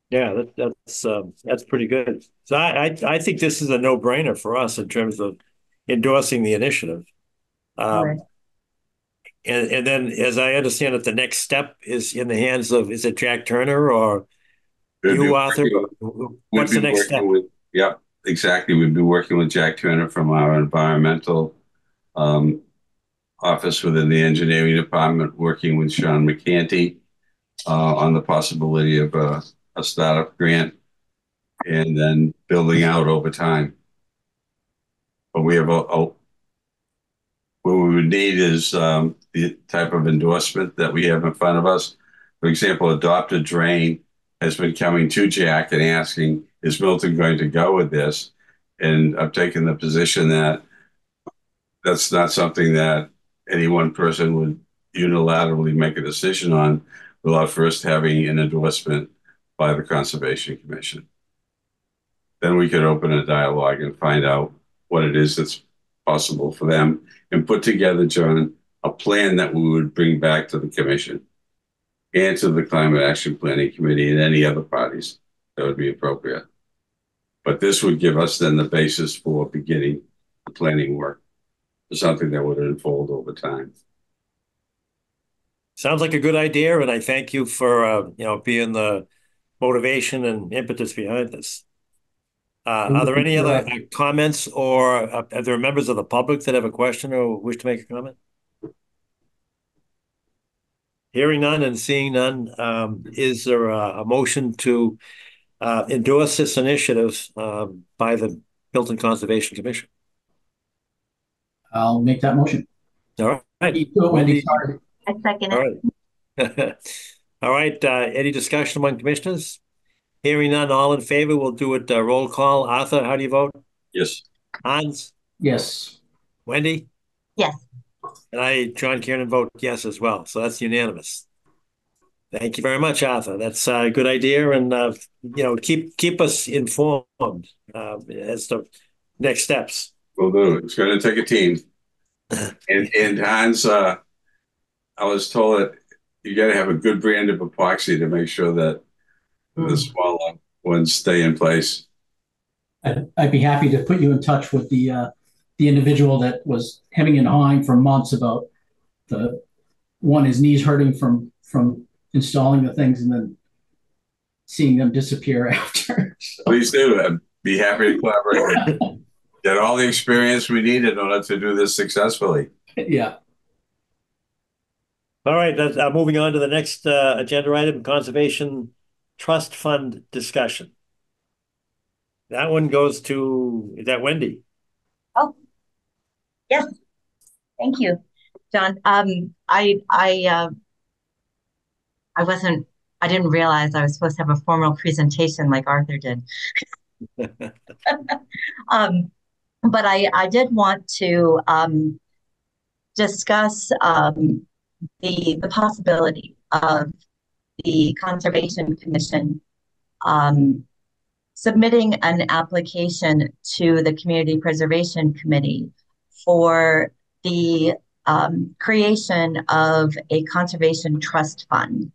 Yeah, that's pretty good. So I think this is a no-brainer for us in terms of endorsing the initiative. Right. And then, as I understand it, the next step is in the hands of, is it Jack Turner or you, Arthur? What's the next step? Yeah, exactly. We've been working with Jack Turner from our environmental office within the engineering department, working with Sean McCanty on the possibility of a startup grant, and then building out over time. But we have what we would need is the type of endorsement that we have in front of us. For example, Adopt a Drain has been coming to Jack and asking, is Milton going to go with this? And I've taken the position that that's not something that any one person would unilaterally make a decision on without first having an endorsement by the Conservation Commission. Then we could open a dialogue and find out what it is that's possible for them and put together, John, a plan that we would bring back to the commission and to the Climate Action Planning Committee and any other parties that would be appropriate. But this would give us then the basis for beginning the planning work for something that would unfold over time. Sounds like a good idea, and I thank you for being the motivation and impetus behind this. Are there any other comments, or are there members of the public that have a question or wish to make a comment? Hearing none and seeing none, is there a motion to endorse this initiative by the Milton Conservation Commission? I'll make that motion. All right. Wendy, sorry. I second it. All right. All right. Any discussion among commissioners? Hearing none, all in favor, we'll do it roll call. Arthur, how do you vote? Yes. Hans? Yes. Wendy? Yes. And I, John Kiernan, vote yes as well. So that's unanimous. Thank you very much, Arthur. That's a good idea, and keep us informed as to next steps. We'll do. It's going to take a team. And Hans, I was told that you got to have a good brand of epoxy to make sure that the smaller ones stay in place. I'd be happy to put you in touch with the individual that was hemming and hawing for months about his knees hurting from installing the things and then seeing them disappear after. So. Please do. I'd be happy to collaborate. Get all the experience we need in order to do this successfully. Yeah. All right. Moving on to the next agenda item, Conservation Trust Fund discussion. That one goes to, is that Wendy? Oh, yes. Thank you, John. I wasn't I didn't realize I was supposed to have a formal presentation like Arthur did. But I did want to discuss the possibility of the Conservation Commission submitting an application to the Community Preservation Committee for the creation of a conservation trust fund.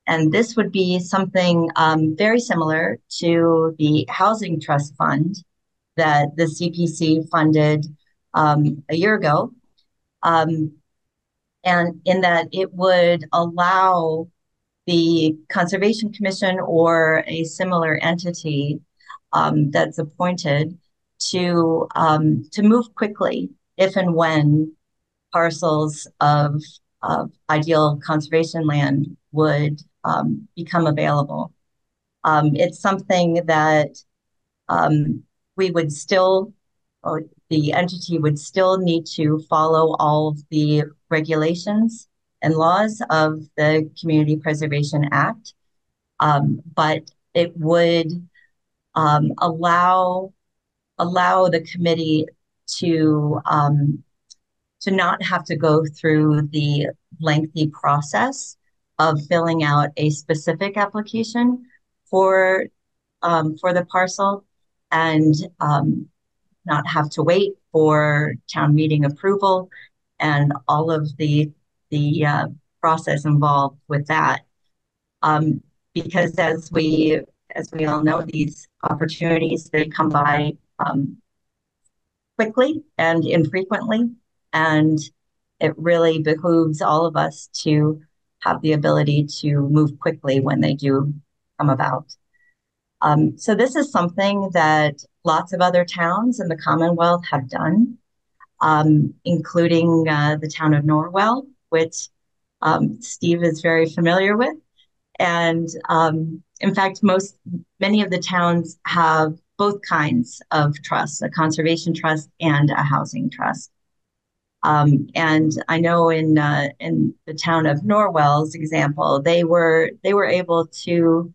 And this would be something very similar to the Housing Trust Fund that the CPC funded a year ago. And in that it would allow the Conservation Commission or a similar entity that's appointed to move quickly if and when parcels of ideal conservation land would become available. It's something that we would still, or the entity would still need to follow all of the regulations and laws of the Community Preservation Act, but it would allow the committee to not have to go through the lengthy process of filling out a specific application for the parcel, and not have to wait for town meeting approval and all of the process involved with that. Because as we all know, these opportunities, they come by quickly and infrequently, and it really behooves all of us to have the ability to move quickly when they do come about. So this is something that lots of other towns in the Commonwealth have done, including the town of Norwell, which Steve is very familiar with. And in fact, many of the towns have both kinds of trusts, a conservation trust and a housing trust. And I know in the town of Norwell's example, they were able to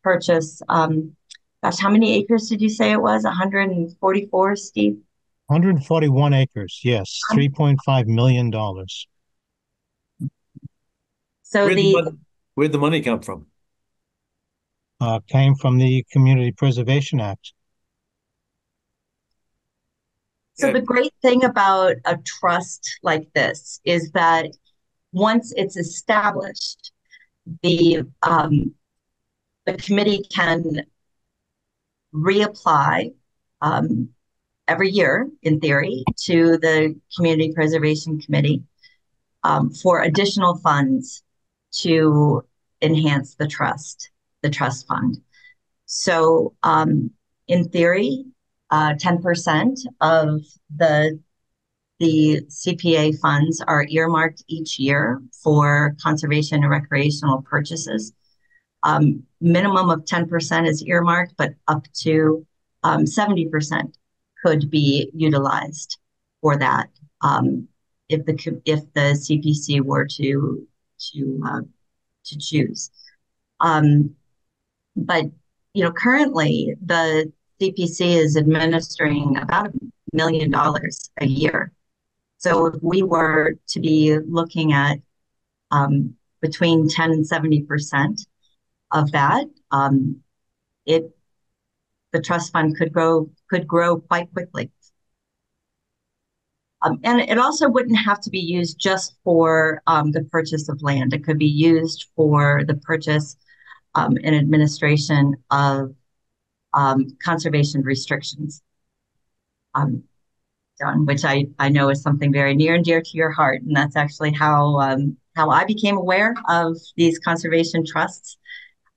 purchase, gosh, how many acres did you say it was? 144, Steve? 141 acres, yes, $3.5 million. So where'd the money come from? Came from the Community Preservation Act. So the great thing about a trust like this is that once it's established, the committee can reapply every year, in theory, to the Community Preservation Committee for additional funds to enhance the trust fund. So in theory, 10% of the CPA funds are earmarked each year for conservation and recreational purchases. Minimum of 10% is earmarked, but up to 70% could be utilized for that if the CPC were to choose. But currently the CPC is administering about $1 million a year. So if we were to be looking at between 10 and 70% of that, the trust fund could grow quite quickly. And it also wouldn't have to be used just for the purchase of land. It could be used for the purchase and administration of conservation restrictions, John, which I know is something very near and dear to your heart. And that's actually how I became aware of these conservation trusts.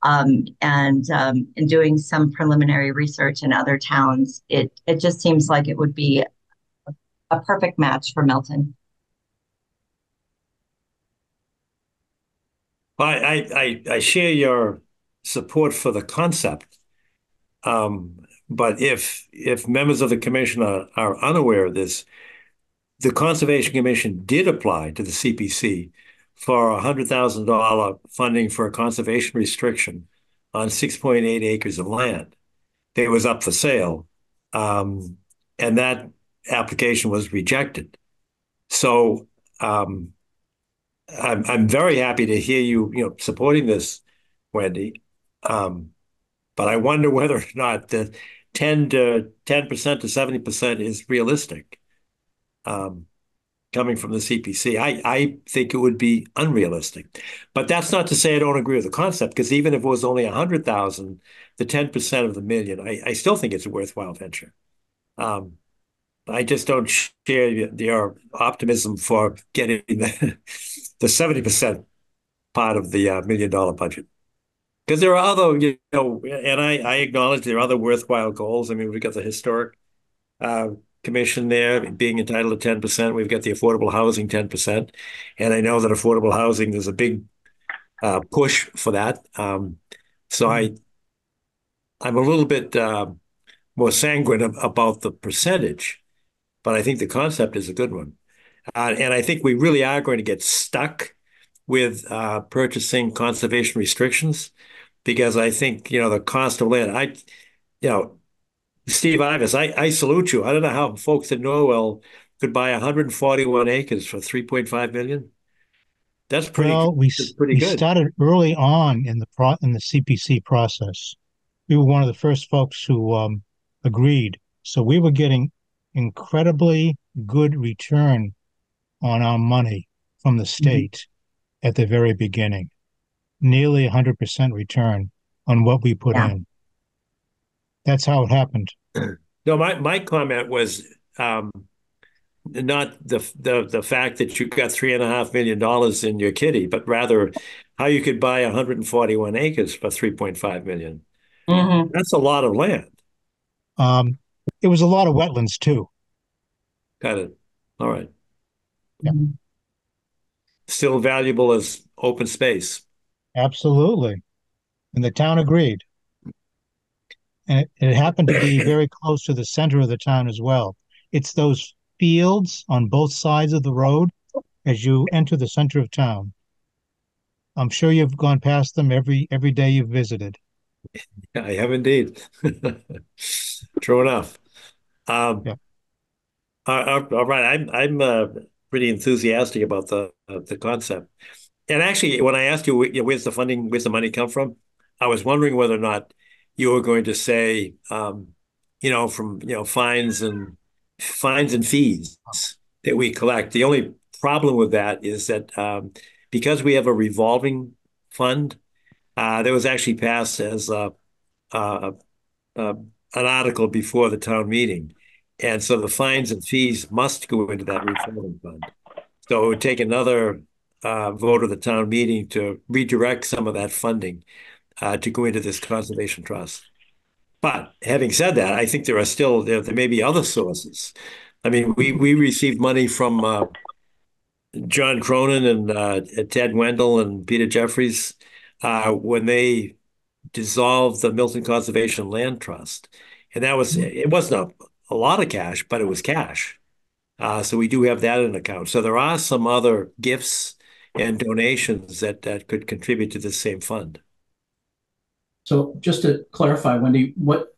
And in doing some preliminary research in other towns, it just seems like it would be a perfect match for Milton. I share your support for the concept, but if members of the commission are unaware of this, the Conservation Commission did apply to the CPC for $100,000 funding for a conservation restriction on 6.8 acres of land. It was up for sale, and that application was rejected. So I'm very happy to hear you supporting this, Wendy. But I wonder whether or not the 10% to 70% is realistic. Coming from the CPC, I think it would be unrealistic. But that's not to say I don't agree with the concept, because even if it was only 100,000, the 10% of the million, I still think it's a worthwhile venture. I just don't share your optimism for getting the 70% part of the $1 million budget. Because there are other, and I acknowledge there are other worthwhile goals. I mean, we've got the historic commission there being entitled to 10%. We've got the affordable housing 10%. And I know that affordable housing, there's a big push for that. So I'm a little bit more sanguine about the percentage, but I think the concept is a good one. And I think we really are going to get stuck with purchasing conservation restrictions, because I think, the cost of land, Steve Ivas, I salute you. I don't know how folks in Norwell could buy 141 acres for 3.5 million. That's pretty. Well, we good. Started early on in the CPC process. We were one of the first folks who agreed. So we were getting incredibly good return on our money from the state at the very beginning. Nearly 100% return on what we put in. That's how it happened. No, my comment was not the fact that you got $3.5 million in your kitty, but rather how you could buy 141 acres for 3.5 million. That's a lot of land. It was a lot of wetlands too. Got it. All right. Yeah. Still valuable as open space. Absolutely. And the town agreed. And it happened to be very close to the center of the town as well. It's those fields on both sides of the road as you enter the center of town. I'm sure you've gone past them every day you've visited. Yeah, I have indeed. True enough. All right. I'm pretty enthusiastic about the concept. And actually, when I asked you, where's the money come from, I was wondering whether or not you were going to say, from fines and fees that we collect. The only problem with that is that because we have a revolving fund, that was actually passed as an article before the town meeting, and so the fines and fees must go into that revolving fund. So it would take another vote of the town meeting to redirect some of that funding to go into this conservation trust. But having said that, I think there may be other sources. I mean, we received money from John Cronin and Ted Wendell and Peter Jeffries when they dissolved the Milton Conservation Land Trust, and it wasn't a lot of cash, but it was cash. So we do have that in account. So there are some other gifts and donations that could contribute to the same fund. So just to clarify, Wendy, what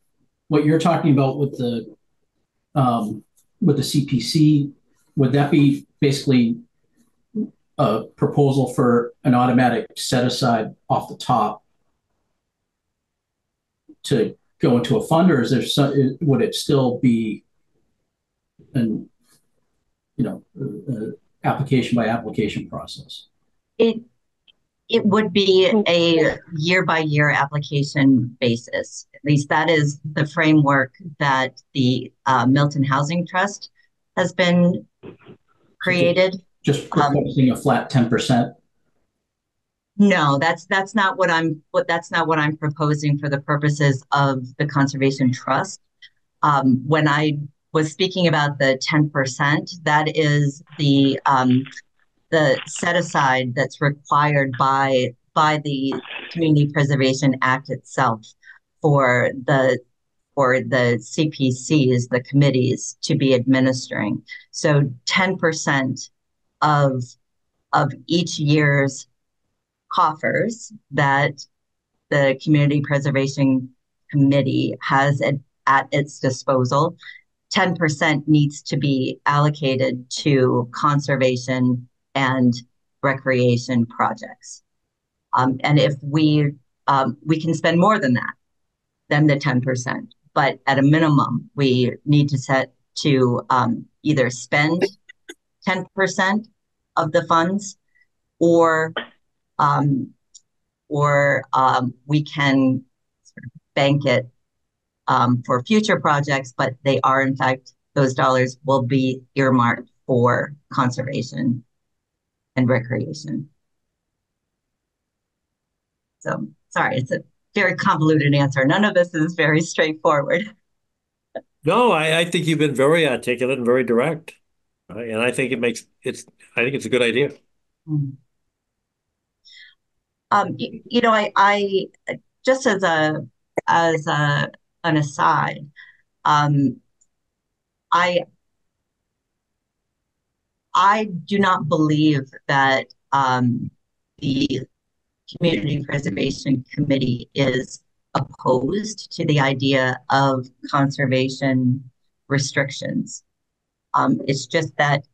you're talking about with the CPC, would that be basically a proposal for an automatic set aside off the top to go into a fund, or would it still be an application by application process? It would be a year by year application basis. At least that is the framework that the Milton Housing Trust has been created. Just proposing a flat 10%. No, that's not what I'm proposing for the purposes of the Conservation Trust. When I was speaking about the 10%, that is the set aside that's required by the Community Preservation Act itself for the CPCs, the committees, to be administering. So 10% of of each year's coffers that the Community Preservation Committee has at its disposal, 10% needs to be allocated to conservation and recreation projects. And if we can spend more than that, than the 10%, but at a minimum, we need to set to either spend 10% of the funds, or we can sort of bank it for future projects, but they are, in fact, those dollars will be earmarked for conservation and recreation. So, sorry, it's a very convoluted answer. None of this is very straightforward. No, I think you've been very articulate and very direct. And I think I think it's a good idea. I just as an aside, I do not believe that the Community Preservation Committee is opposed to the idea of conservation restrictions. It's just that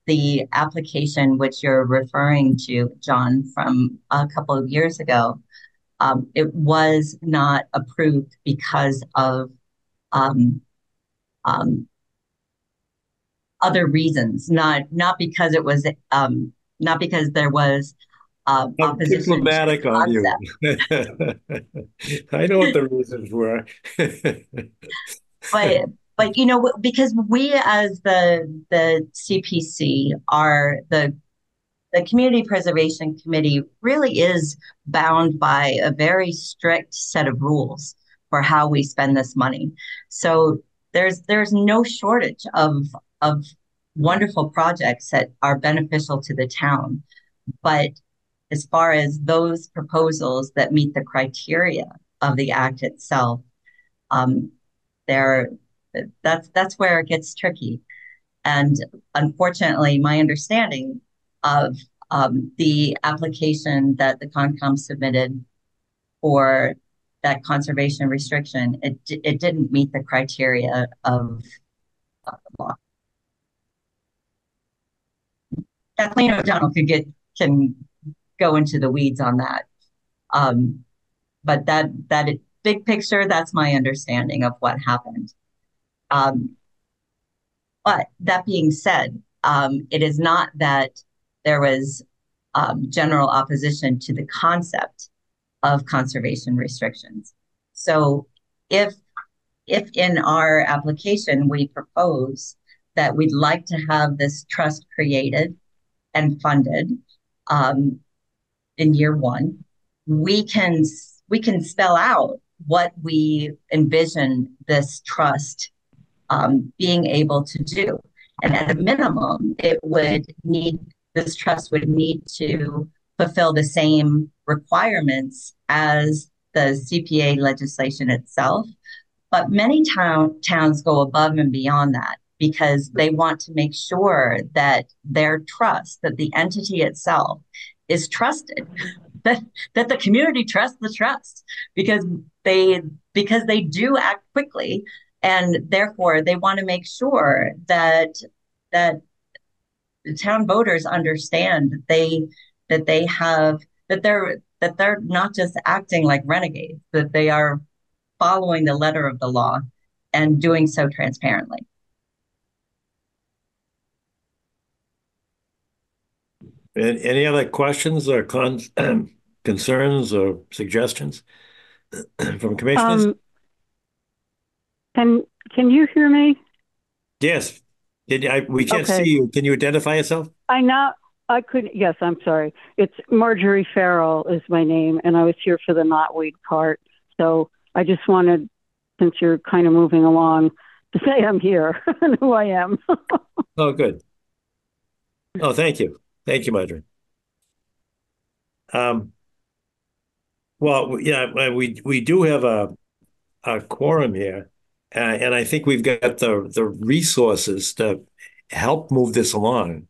the application which you're referring to, John, from a couple of years ago, it was not approved because of other reasons, not because it was not because there was opposition diplomatic to on you. I know what the reasons were. But because we as the CPC are the Community Preservation Committee really is bound by a very strict set of rules for how we spend this money. So there's no shortage of wonderful projects that are beneficial to the town. But as far as those proposals that meet the criteria of the act itself, that's where it gets tricky. And unfortunately, my understanding of the application that the Concom submitted for that conservation restriction, it didn't meet the criteria of the law. Kathleen O'Donnell can go into the weeds on that. But that big picture, that's my understanding of what happened. But that being said, it is not that there was general opposition to the concept of conservation restrictions. So if in our application we propose that we'd like to have this trust created and funded in year one, we can spell out what we envision this trust being able to do. And at a minimum, this trust would need to fulfill the same requirements as the CPA legislation itself. But many towns go above and beyond that because they want to make sure that their trust, that the entity itself is trusted, that the community trusts the trust because they do act quickly. And therefore, they want to make sure that the town voters understand that they're not just acting like renegades, that they are following the letter of the law and doing so transparently. Any other questions or concerns or suggestions from commissioners? Can you hear me? Yes. We can't see you. Can you identify yourself? I could. Yes, I'm sorry. It's Marjorie Farrell is my name, and I was here for the knotweed part. So I just wanted, since you're kind of moving along, to say I'm here and who I am. Oh, good. Oh, thank you. Thank you, Marjorie. Well, yeah, we do have a quorum here, and I think we've got the resources to help move this along.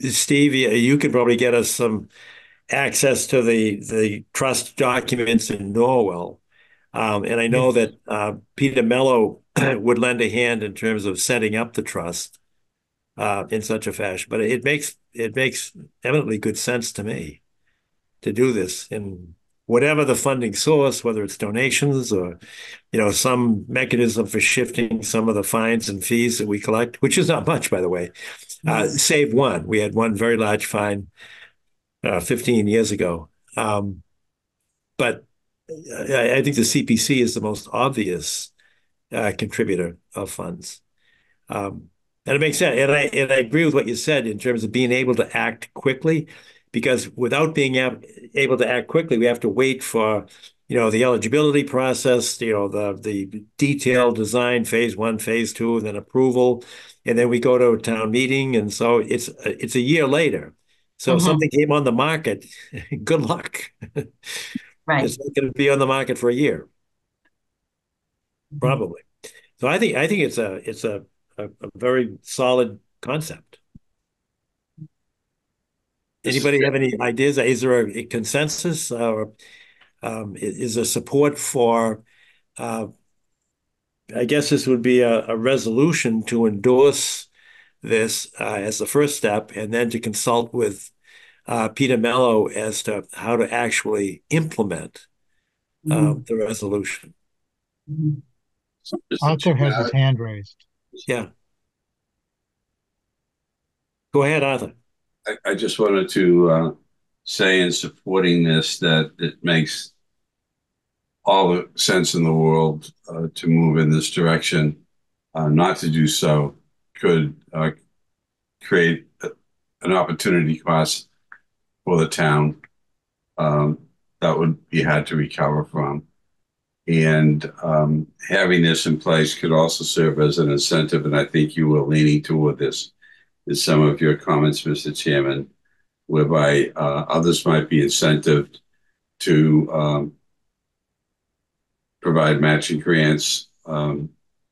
Steve, you could probably get us some access to the trust documents in Norwell. And I know that Peter Mello would lend a hand in terms of setting up the trust in such a fashion. But it makes eminently good sense to me to do this in whatever the funding source, whether it's donations or some mechanism for shifting some of the fines and fees that we collect, which is not much, by the way. Save one. We had one very large fine 15 years ago. But I think the CPC is the most obvious contributor of funds. And it makes sense. And I agree with what you said in terms of being able to act quickly, because without being able to act quickly, we have to wait for, the eligibility process, the detailed design, phase one, phase two, and then approval. And then we go to a town meeting. And so it's a year later. So if something came on the market, good luck. Right. It's not going to be on the market for a year, probably. So I think it's a very solid concept. Anybody have any ideas? Is there a consensus, or is there support for? I guess this would be a resolution to endorse this as the first step, and then to consult with Peter Mello as to how to actually implement the resolution. Arthur has his hand raised. Yeah. Go ahead, Arthur. I just wanted to say in supporting this that it makes all the sense in the world to move in this direction. Not to do so could create an opportunity cost for the town that would be hard to recover from. And having this in place could also serve as an incentive, and I think you were leaning toward this in some of your comments, Mr. Chairman, whereby others might be incentivized to provide matching grants,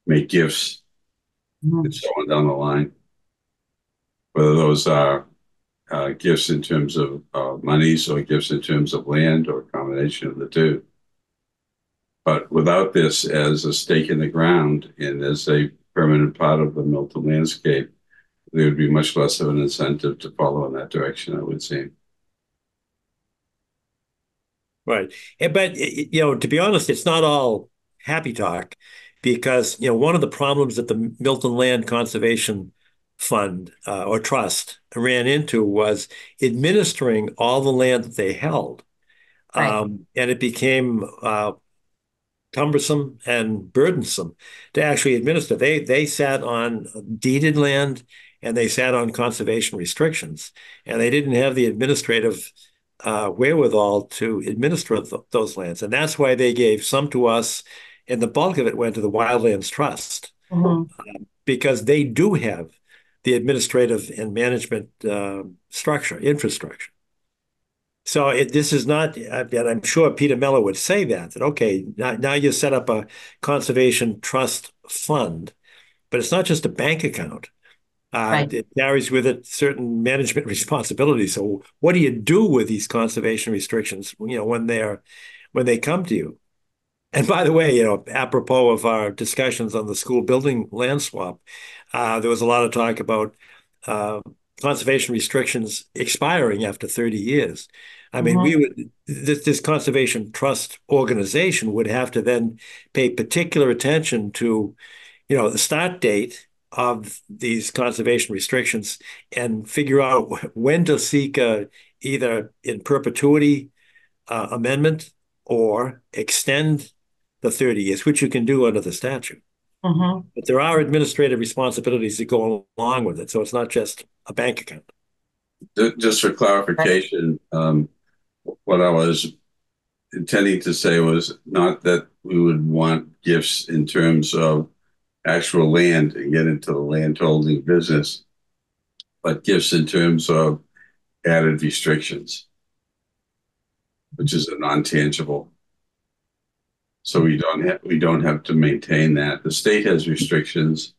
make gifts, and so on down the line. Whether those are gifts in terms of monies or gifts in terms of land, or a combination of the two. But without this as a stake in the ground and as a permanent part of the Milton landscape, there would be much less of an incentive to follow in that direction, I would say. Right. But, to be honest, it's not all happy talk, because, one of the problems that the Milton Land Conservation Fund or Trust ran into was administering all the land that they held. Right. And it became cumbersome and burdensome to actually administer. They sat on deeded land, and they sat on conservation restrictions, and they didn't have the administrative wherewithal to administer those lands. And that's why they gave some to us, and the bulk of it went to the Wildlands Trust, because they do have the administrative and management infrastructure. So this is not, and I'm sure Peter Mello would say that okay, now you set up a conservation trust fund, but it's not just a bank account. Right. It carries with it certain management responsibilities. So what do you do with these conservation restrictions, when they come to you? And by the way, apropos of our discussions on the school building land swap, there was a lot of talk about conservation restrictions expiring after 30 years. I mean, this conservation trust organization would have to then pay particular attention to, the start date of these conservation restrictions, and figure out when to seek either in perpetuity amendment, or extend the 30 years, which you can do under the statute. But there are administrative responsibilities that go along with it. So it's not just a bank account. Just for clarification, what I was intending to say was not that we would want gifts in terms of actual land and get into the land holding business, but gifts in terms of added restrictions, which is a non-tangible. So we don't have to maintain that. The state has restrictions,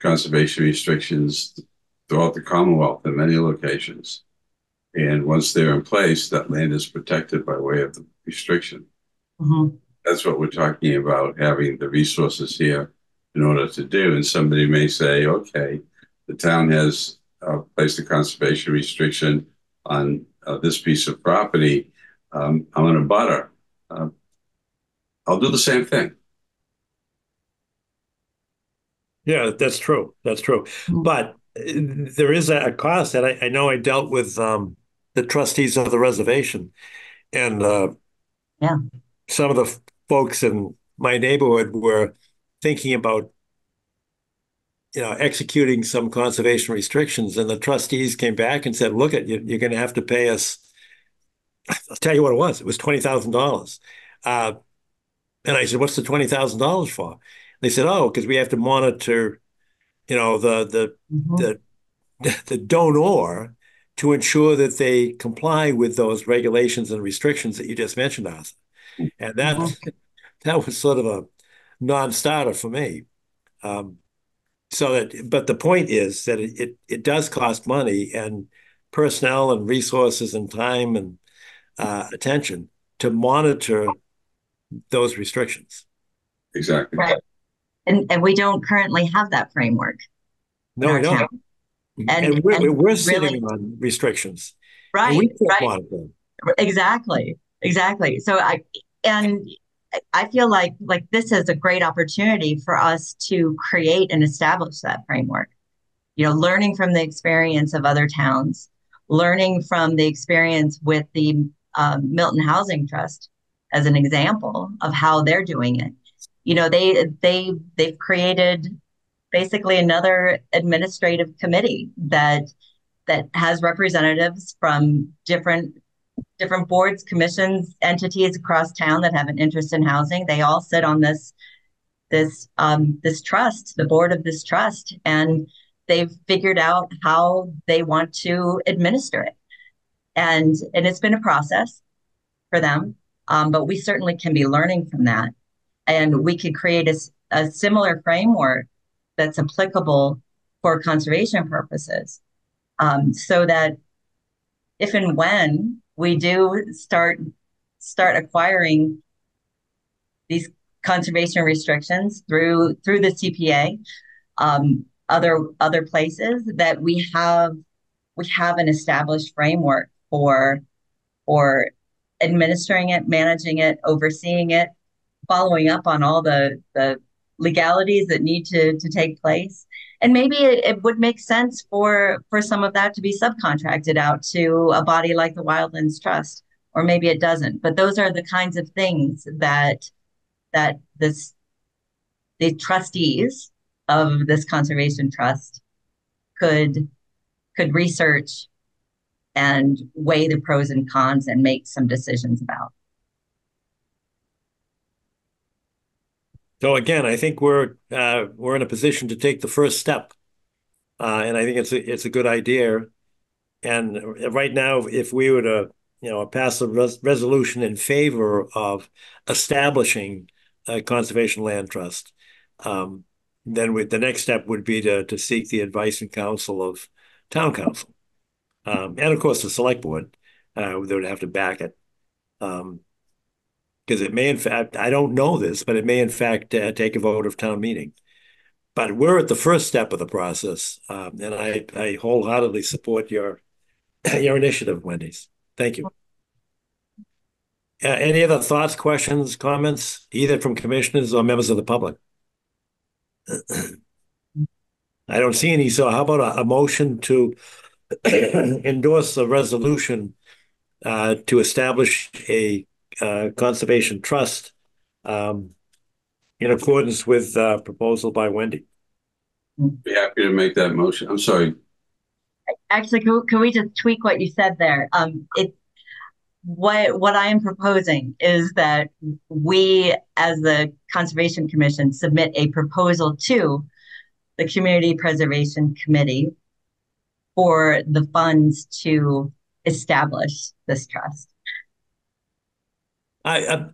conservation restrictions. throughout the Commonwealth in many locations. And once they're in place, that land is protected by way of the restriction. Mm-hmm. That's what we're talking about, having the resources here in order to do. And somebody may say, okay, the town has placed a conservation restriction on this piece of property. I'm in a butter. I'll do the same thing. Yeah, that's true. That's true. But there is a cost, and I know I dealt with the trustees of the reservation, and Yeah. some of the folks in my neighborhood were thinking about, executing some conservation restrictions, and the trustees came back and said, "Look, you're going to have to pay us." I'll tell you what it was. It was $20,000. And I said, "What's the $20,000 for?" They said, "Oh, because we have to monitor, the Mm-hmm. the donor to ensure that they comply with those regulations and restrictions that you just mentioned, Arthur." And that was sort of a non-starter for me. But the point is that it does cost money and personnel and resources and time and attention to monitor those restrictions. Exactly. Right. And we don't currently have that framework in No, we our don't. town. And we're really, sitting on restrictions. And right, we can't right. monitor them. Exactly. So I feel like this is a great opportunity for us to create and establish that framework. Learning from the experience of other towns, learning from the experience with the Milton Housing Trust as an example of how they're doing it. They've created basically another administrative committee that has representatives from different boards, commissions, entities across town that have an interest in housing. They all sit on this trust, the board of this trust, and they've figured out how they want to administer it. And it's been a process for them, but we certainly can be learning from that. And we could create a similar framework that's applicable for conservation purposes, so that if and when we do start acquiring these conservation restrictions through the CPA, other places, that we have an established framework for administering it, managing it, overseeing it, following up on all the legalities that need to take place. And maybe it would make sense for some of that to be subcontracted out to a body like the Wildlands Trust, or maybe it doesn't. But those are the kinds of things that the trustees of this conservation trust could research and weigh the pros and cons and make some decisions about. So again, I think we're in a position to take the first step, and I think it's a good idea. And right now, if we were to pass a resolution in favor of establishing a conservation land trust, then the next step would be to seek the advice and counsel of town council, and of course the select board. They would have to back it. Because it may, in fact, I don't know this, but it may, in fact, take a vote of town meeting. But we're at the first step of the process, and I wholeheartedly support your initiative, Wendy's. Thank you. Any other thoughts, questions, comments, either from commissioners or members of the public? I don't see any, so how about a motion to endorse a resolution to establish a conservation trust in accordance with proposal by Wendy? Be happy to make that motion. I'm sorry. Actually, can we just tweak what you said there? What I am proposing is that we, as the Conservation Commission, submit a proposal to the Community Preservation Committee for the funds to establish this trust. I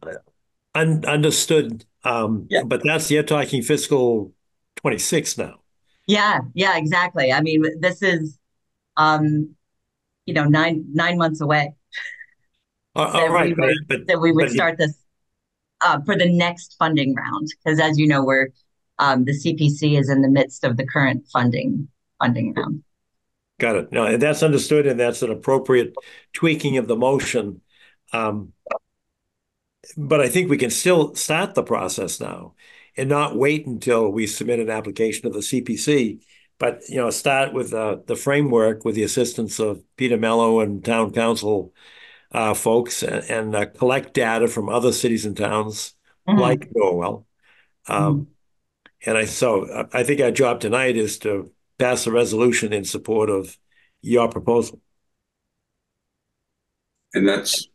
understood, Yeah. but you're talking fiscal 26 now. Yeah, exactly. I mean, this is, nine months away All that right, we would but start this for the next funding round. Because as you know, the CPC is in the midst of the current funding round. got it. No, and that's understood, and that's an appropriate tweaking of the motion. Um, but I think we can still start the process now and not wait until we submit an application to the CPC, but start with the framework with the assistance of Peter Mello and town council folks and collect data from other cities and towns like Norwell. Um, so I think our job tonight is to pass a resolution in support of your proposal. And that's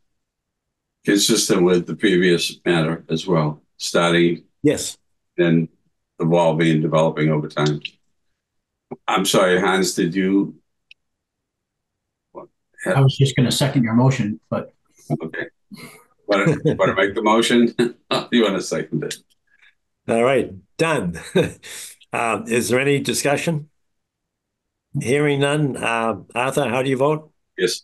consistent with the previous matter as well, starting Yes. and evolving and developing over time. I'm sorry, Hans, did you? I was just going to second your motion, but. Okay. Want to make the motion? You want to second it? All right, done. Is there any discussion? Hearing none. Arthur, how do you vote? Yes.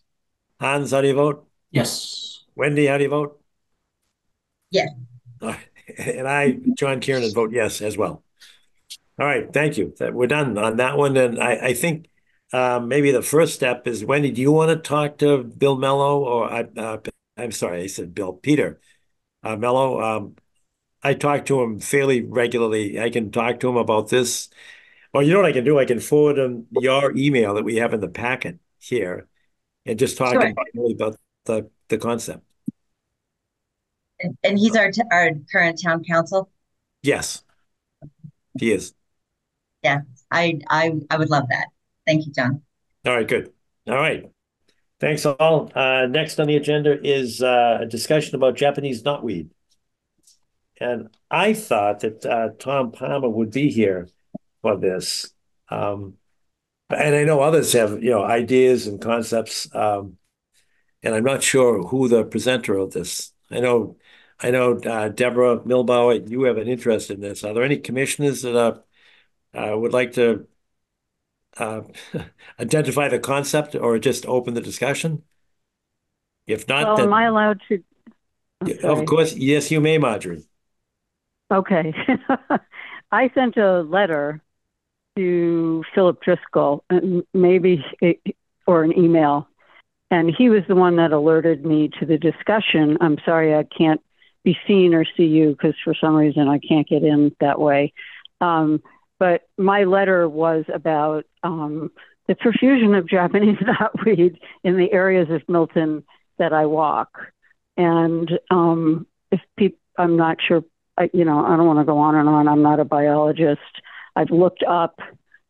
Hans, how do you vote? Yes. Wendy, how do you vote? Yes. And I, John Kieran, vote yes as well. All right, thank you. We're done on that one. And I think maybe the first step is, Wendy, do you want to talk to Bill Mello or I'm sorry, I said Bill, Peter Mello. I talk to him fairly regularly. I can talk to him about this. Well, you know what I can do? I can forward him your email that we have in the packet here and just talk about the concept. And he's our current town council? Yes, he is. Yeah, I would love that. Thank you, John. All right, good. All right. Thanks all. Next on the agenda is a discussion about Japanese knotweed. And I thought that Tom Palmer would be here for this. And I know others have, ideas and concepts. And I'm not sure who the presenter of this. I know, Deborah Milbauer, you have an interest in this. Are there any commissioners that would like to identify the concept or just open the discussion? If not, well, then am I allowed to? Of course, yes, you may, Marjorie. Okay. I sent a letter to Philip Driscoll, or an email, and he was the one that alerted me to the discussion. I'm sorry I can't be seen or see you because for some reason I can't get in that way. But my letter was about the profusion of Japanese knotweed in the areas of Milton that I walk. And I'm not sure, I don't want to go on and on. I'm not a biologist. I've looked up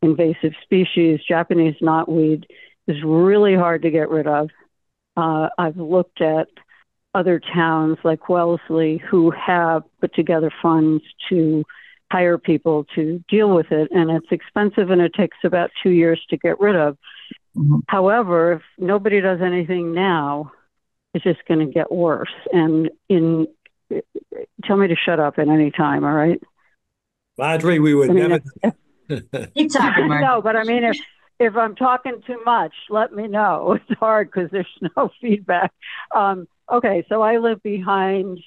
invasive species. Japanese knotweed is really hard to get rid of. I've looked at other towns like Wellesley who have put together funds to hire people to deal with it, and it's expensive and it takes about 2 years to get rid of. Mm-hmm. However, if nobody does anything now, it's just going to get worse. And tell me to shut up at any time, all right? Marjorie, we would never. Keep talking, Mark. No, but I mean, if I'm talking too much, let me know. It's hard because there's no feedback. Okay, so I live behind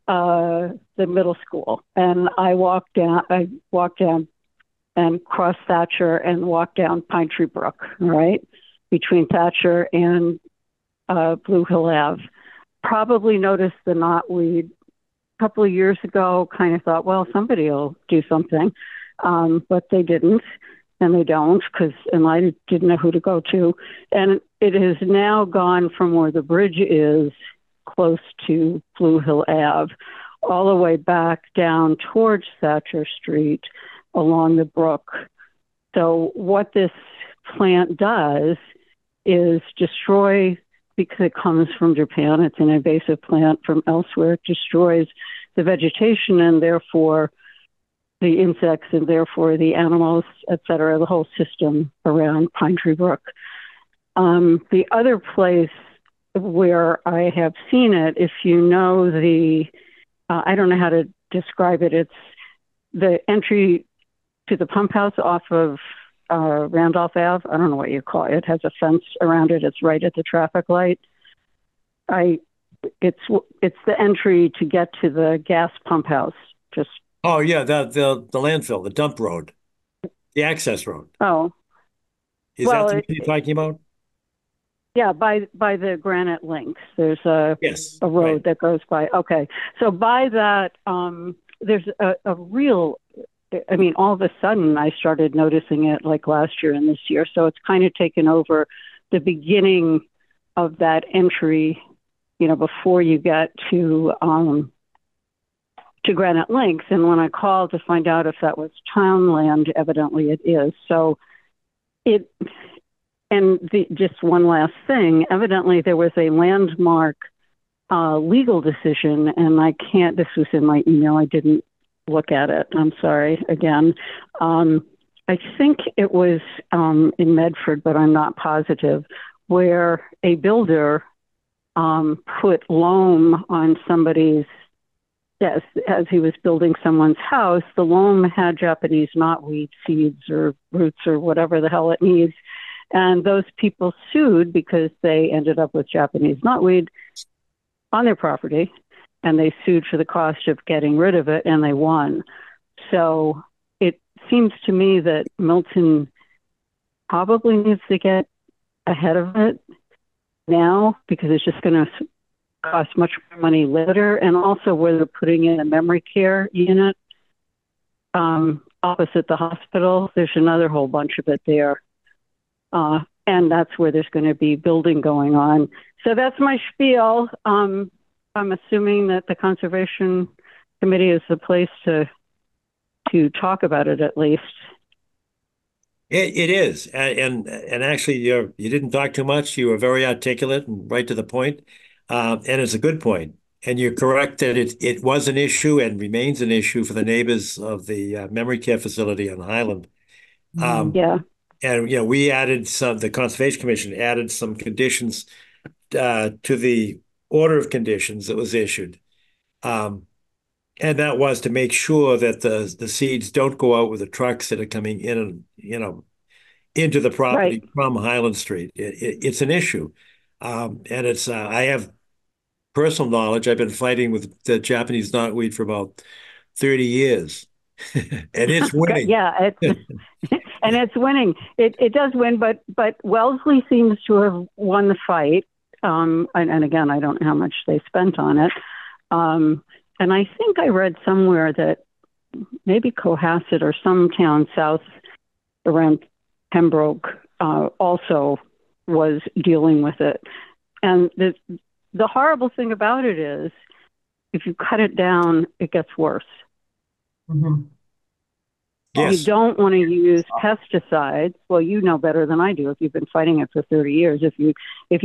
the middle school, and I walk down and cross Thatcher and walk down Pine Tree Brook, right, between Thatcher and Blue Hill Ave. Probably noticed the knotweed a couple of years ago, kind of thought, well, somebody will do something. But they didn't, and they don't, and I didn't know who to go to. And it has now gone from where the bridge is close to Blue Hill Ave, all the way back down towards Thatcher Street along the brook. So what this plant does is destroy, because it comes from Japan, it's an invasive plant from elsewhere, it destroys the vegetation and therefore the insects and therefore the animals, et cetera, the whole system around Pine Tree Brook. The other place where I have seen it, if you know I don't know how to describe it, it's the entry to the pump house off of Randolph Ave. I don't know what you call it. It has a fence around it. It's right at the traffic light. It's the entry to get to the gas pump house. Just oh yeah, the landfill, the dump road, the access road. Oh, is that what you're talking about? Yeah, by the Granite Links, there's a road that goes by. Okay, so by that, there's a real. I mean, all of a sudden, I started noticing it like last year and this year. So it's kind of taken over the beginning of that entry, before you get to Granite Links. And when I called to find out if that was town land, evidently it is. So just one last thing, evidently there was a landmark legal decision, and this was in my email, I didn't look at it. I'm sorry again. I think it was in Medford, but I'm not positive, where a builder put loam on somebody's, as he was building someone's house. The loam had Japanese knotweed seeds or roots or whatever the hell it needs. And those people sued because they ended up with Japanese knotweed on their property, and they sued for the cost of getting rid of it, and they won. So it seems to me that Milton probably needs to get ahead of it now, because it's just going to cost much more money later. And also where they're putting in a memory care unit opposite the hospital, there's another whole bunch of it there. And that's where there's going to be building going on. So that's my spiel. I'm assuming that the Conservation Committee is the place to talk about it, at least. It is, and actually, you didn't talk too much. You were very articulate and right to the point, and it's a good point. And you're correct that it was an issue and remains an issue for the neighbors of the memory care facility on Highland. Yeah. And we added the Conservation Commission added some conditions to the order of conditions that was issued, and that was to make sure that the seeds don't go out with the trucks that are coming in, into the property from Highland Street. It's an issue, and it's I have personal knowledge. I've been fighting with the Japanese knotweed for about 30 years, and it's winning. Yeah, and it's winning. It does win, but Wellesley seems to have won the fight. And again, I don't know how much they spent on it. And I think I read somewhere that maybe Cohasset or some town south around Pembroke also was dealing with it. And the horrible thing about it is, if you cut it down, it gets worse. Mm-hmm. Yes. You don't want to use pesticides. Well, you know better than I do if you've been fighting it for 30 years. If you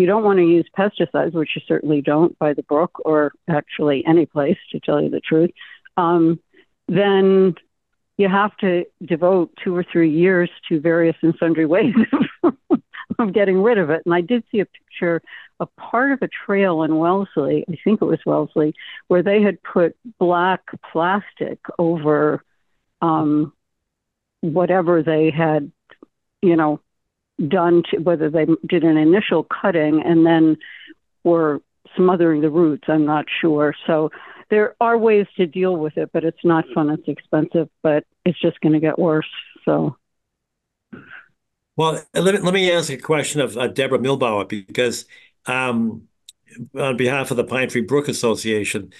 don't want to use pesticides, which you certainly don't by the brook or actually any place, to tell you the truth, then you have to devote 2 or 3 years to various and sundry ways of getting rid of it. And I did see a picture, a part of a trail in Wellesley, I think it was Wellesley, where they had put black plastic over whatever they had, done to, whether they did an initial cutting and then were smothering the roots, I'm not sure. So there are ways to deal with it, but it's not fun. It's expensive, but it's just going to get worse. So. Well, let me ask a question of Deborah Milbauer, because on behalf of the Pine Tree Brook Association,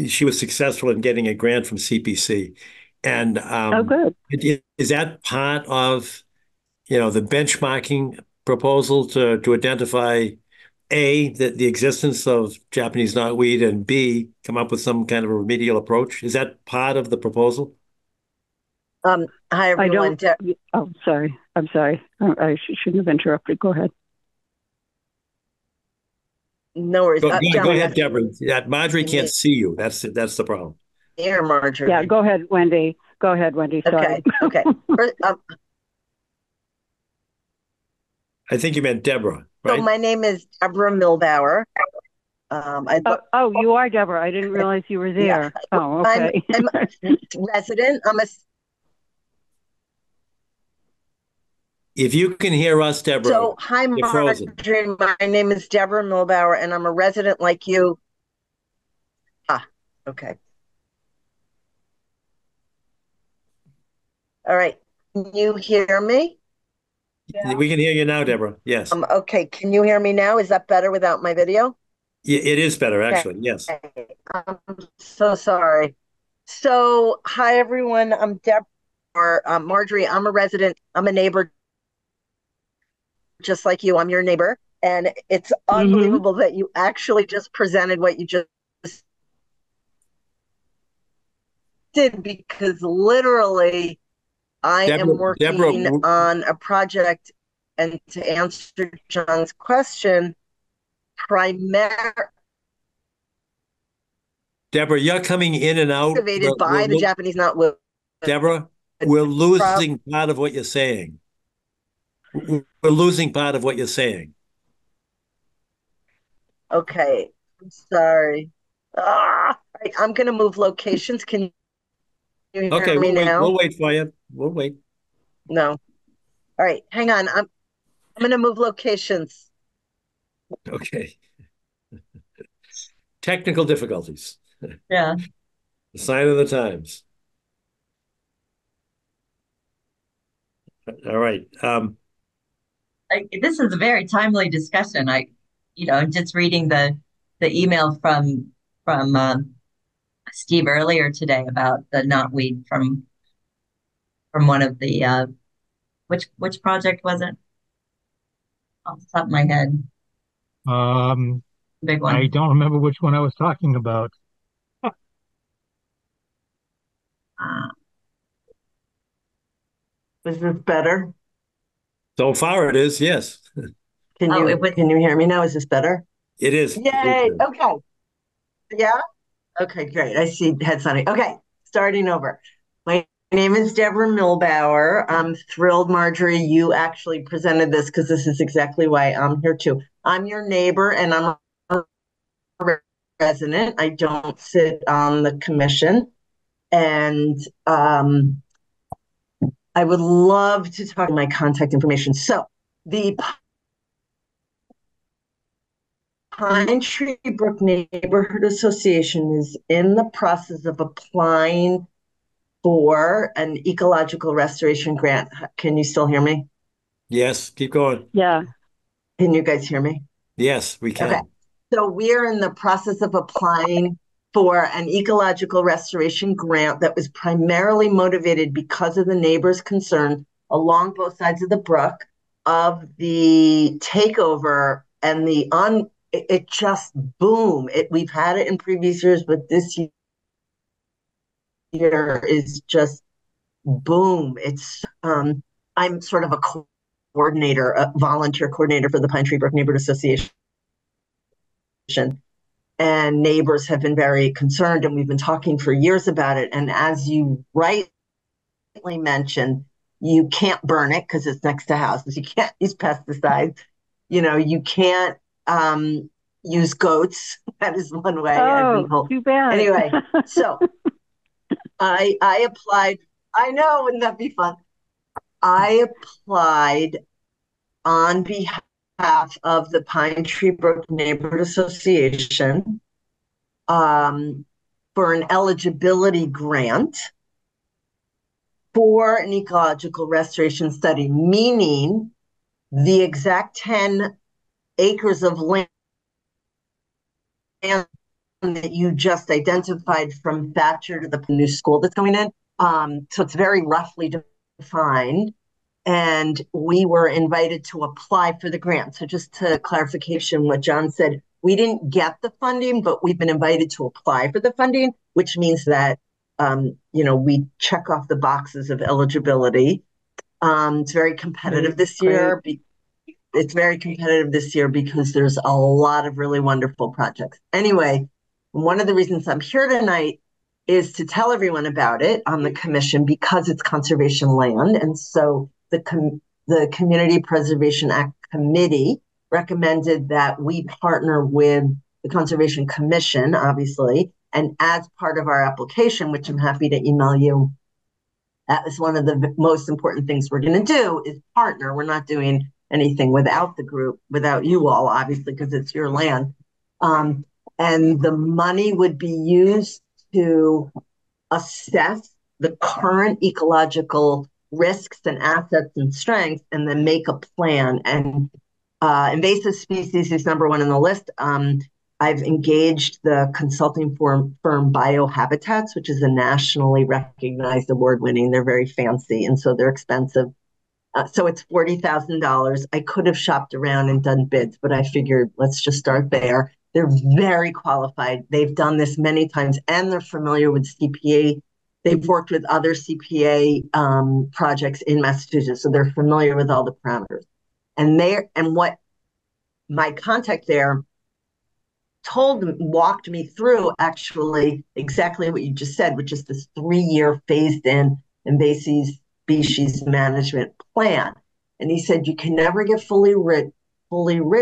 she was successful in getting a grant from CPC. And oh, good. Is that part of, the benchmarking proposal to identify A, the existence of Japanese knotweed, and B, come up with some kind of a remedial approach? Is that part of the proposal? Hi, everyone. Oh, sorry. I'm sorry. I shouldn't have interrupted. Go ahead. No worries. Go ahead, Deborah. Yeah, Marjorie can't see you. That's the problem. Here, Marjorie. Yeah, go ahead, Wendy. Sorry. Okay. I think you meant Deborah, right? So my name is Deborah Milbauer. You are Deborah. I didn't realize you were there. Yeah. Oh, okay. I'm a resident. If you can hear us, Deborah, So, hi, you're frozen. Marjorie. My name is Deborah Milbauer, and I'm a resident like you. Okay. All right. Can you hear me? We can hear you now, Deborah. Yes. Okay. Can you hear me now? Is that better without my video? Yeah, it is better, actually. Yes. I'm so sorry. So, hi, everyone. I'm Deborah, or Marjorie. I'm a resident. I'm a neighbor, just like you. I'm your neighbor. And it's unbelievable that you actually just presented what you just did, because literally I am working on a project, and to answer John's question, Deborah, you're coming in and out. Motivated by the Japanese knotweed. Deborah, we're losing part of what you're saying. We're losing part of what you're saying. Okay, I'm sorry. Right, I'm going to move locations. Can you hear me now? We'll wait for you. We'll wait. No. All right, hang on. I'm going to move locations. Okay. Technical difficulties. Yeah. The sign of the times. All right. This is a very timely discussion. Just reading the email from Steve earlier today about the knotweed from one of the which project was it? Off the top of my head. Big one. I don't remember which one I was talking about. Is this better? So far it is, yes. Can you hear me now? Is this better? It is. Yay. Okay. Yeah? Okay, great. I see head sounding. Okay, starting over. My name is Deborah Milbauer. I'm thrilled, Marjorie, you actually presented this, because this is exactly why I'm here too. I'm your neighbor, and I'm a resident. I don't sit on the commission. And I would love to talk about my contact information. So the Pine Tree Brook Neighborhood Association is in the process of applying for an ecological restoration grant. Can you still hear me? Yes, keep going. Yeah. Can you guys hear me? Yes, we can. Okay. So we're in the process of applying for an ecological restoration grant that was primarily motivated because of the neighbors' concern along both sides of the brook of the takeover and it just boom. We've had it in previous years, but this year is just boom. It's I'm sort of a coordinator, a volunteer coordinator for the Pine Tree Brook Neighborhood Association. And neighbors have been very concerned, and we've been talking for years about it. And as you rightly mentioned, you can't burn it because it's next to houses. You can't use pesticides. You can't use goats. That is one way. Oh, too bad. Anyway, so I applied. I know, wouldn't that be fun? I applied on behalf of the Pine Tree Brook Neighborhood Association for an eligibility grant for an ecological restoration study, meaning the exact 10 acres of land that you just identified from Fletcher to the new school that's going in. So it's very roughly defined. And we were invited to apply for the grant. So just to clarification, what John said, we didn't get the funding, but we've been invited to apply for the funding, which means that, we check off the boxes of eligibility. It's very competitive this year. It's very competitive this year because there's a lot of really wonderful projects. Anyway, one of the reasons I'm here tonight is to tell everyone about it on the commission because it's conservation land. And so the Community Preservation Act Committee recommended that we partner with the Conservation Commission, obviously, and as part of our application, which I'm happy to email you That is one of the most important things we're going to do is partner. We're not doing anything without the group, without you all, obviously, because it's your land. And the money would be used to assess the current ecological risks and assets and strengths, and then make a plan. And invasive species is number one on the list. I've engaged the consulting firm Biohabitats, which is a nationally recognized award-winning. They're very fancy, and so they're expensive. So it's $40,000. I could have shopped around and done bids, but I figured let's just start there. They're very qualified. They've done this many times, and they're familiar with CPA. They've worked with other CPA projects in Massachusetts, so they're familiar with all the parameters. And what my contact there walked me through actually exactly what you just said, which is this 3-year phased-in invasive species management plan. And he said you can never get fully rid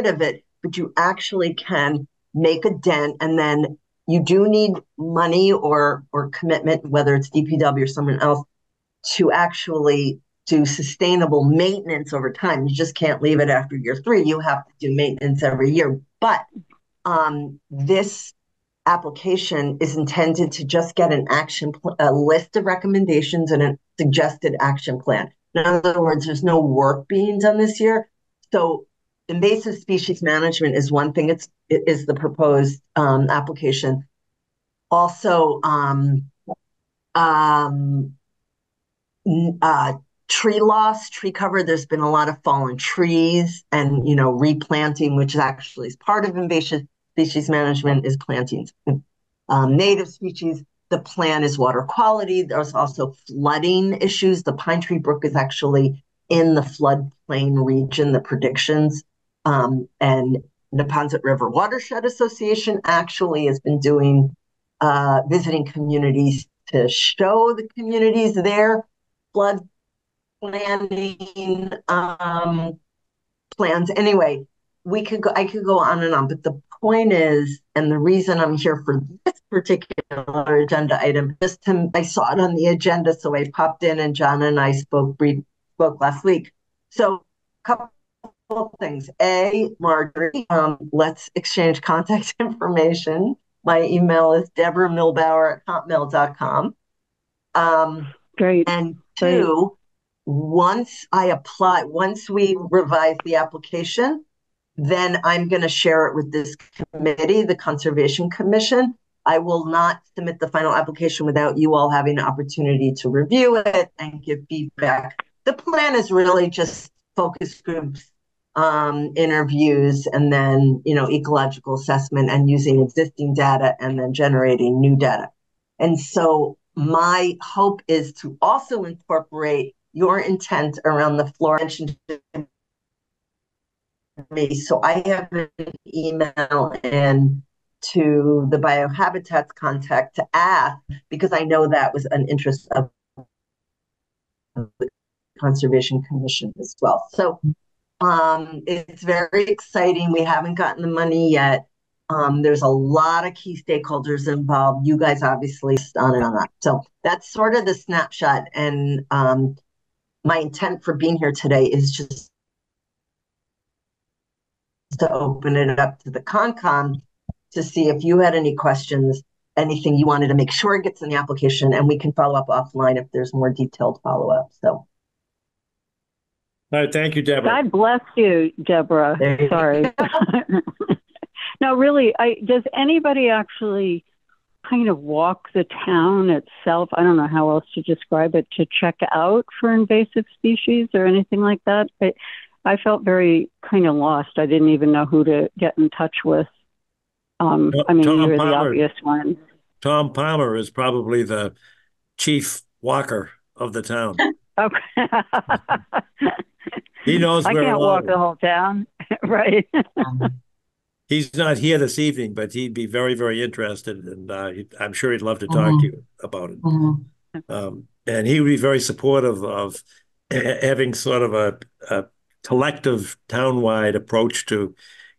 of it, but you actually can make a dent, and then you do need money or commitment, whether it's DPW or someone else, to actually do sustainable maintenance over time. You just can't leave it after year 3. You have to do maintenance every year. But this application is intended to just get a list of recommendations and a suggested action plan. In other words, there's no work being done this year. So invasive species management is one thing. It is the proposed application. Also, tree loss, tree cover. There's been a lot of fallen trees, and replanting, which actually is part of invasive species management, is planting native species. The plan is water quality. There's also flooding issues. The Pine Tree Brook is actually in the floodplain region, the predictions. And Neponset River Watershed Association actually has been doing visiting communities to show the communities their flood planning plans. Anyway, I could go on and on, but the point is, and the reason I'm here for this particular agenda item, I saw it on the agenda, so I popped in, and John and I spoke last week. So a couple of things. Marjorie, let's exchange contact information. My email is deborahmilbauer@hotmail.com. Great. And 2, once we revise the application, then I'm going to share it with this committee, the Conservation Commission. I will not submit the final application without you all having an opportunity to review it and give feedback. The plan is really just focus groups, interviews, and then, ecological assessment, and using existing data and then generating new data. And so my hope is to also incorporate your intent around the flora mentioned to me. So I have an email in to the Biohabitats contact to ask, because I know that was an interest of the Conservation Commission as well. So it's very exciting. We haven't gotten the money yet. There's a lot of key stakeholders involved. You guys obviously on and on that. So that's sort of the snapshot. And my intent for being here today is just to open it up to the Concom to see if you had any questions, anything you wanted to make sure it gets in the application, and we can follow up offline if there's more detailed follow-up. So. All right, thank you, Deborah. God bless you, Deborah. Sorry. No, really, does anybody actually kind of walk the town itself? I don't know how else to describe it, to check out for invasive species or anything like that. I felt very kind of lost. I didn't even know who to get in touch with. I mean, you're the obvious one. Tom Palmer is probably the chief walker of the town. Okay. He knows where I can't walk the whole town, right? He's not here this evening, but he'd be very, very interested, and I'm sure he'd love to talk to you about it. And he would be very supportive of having sort of a collective town-wide approach to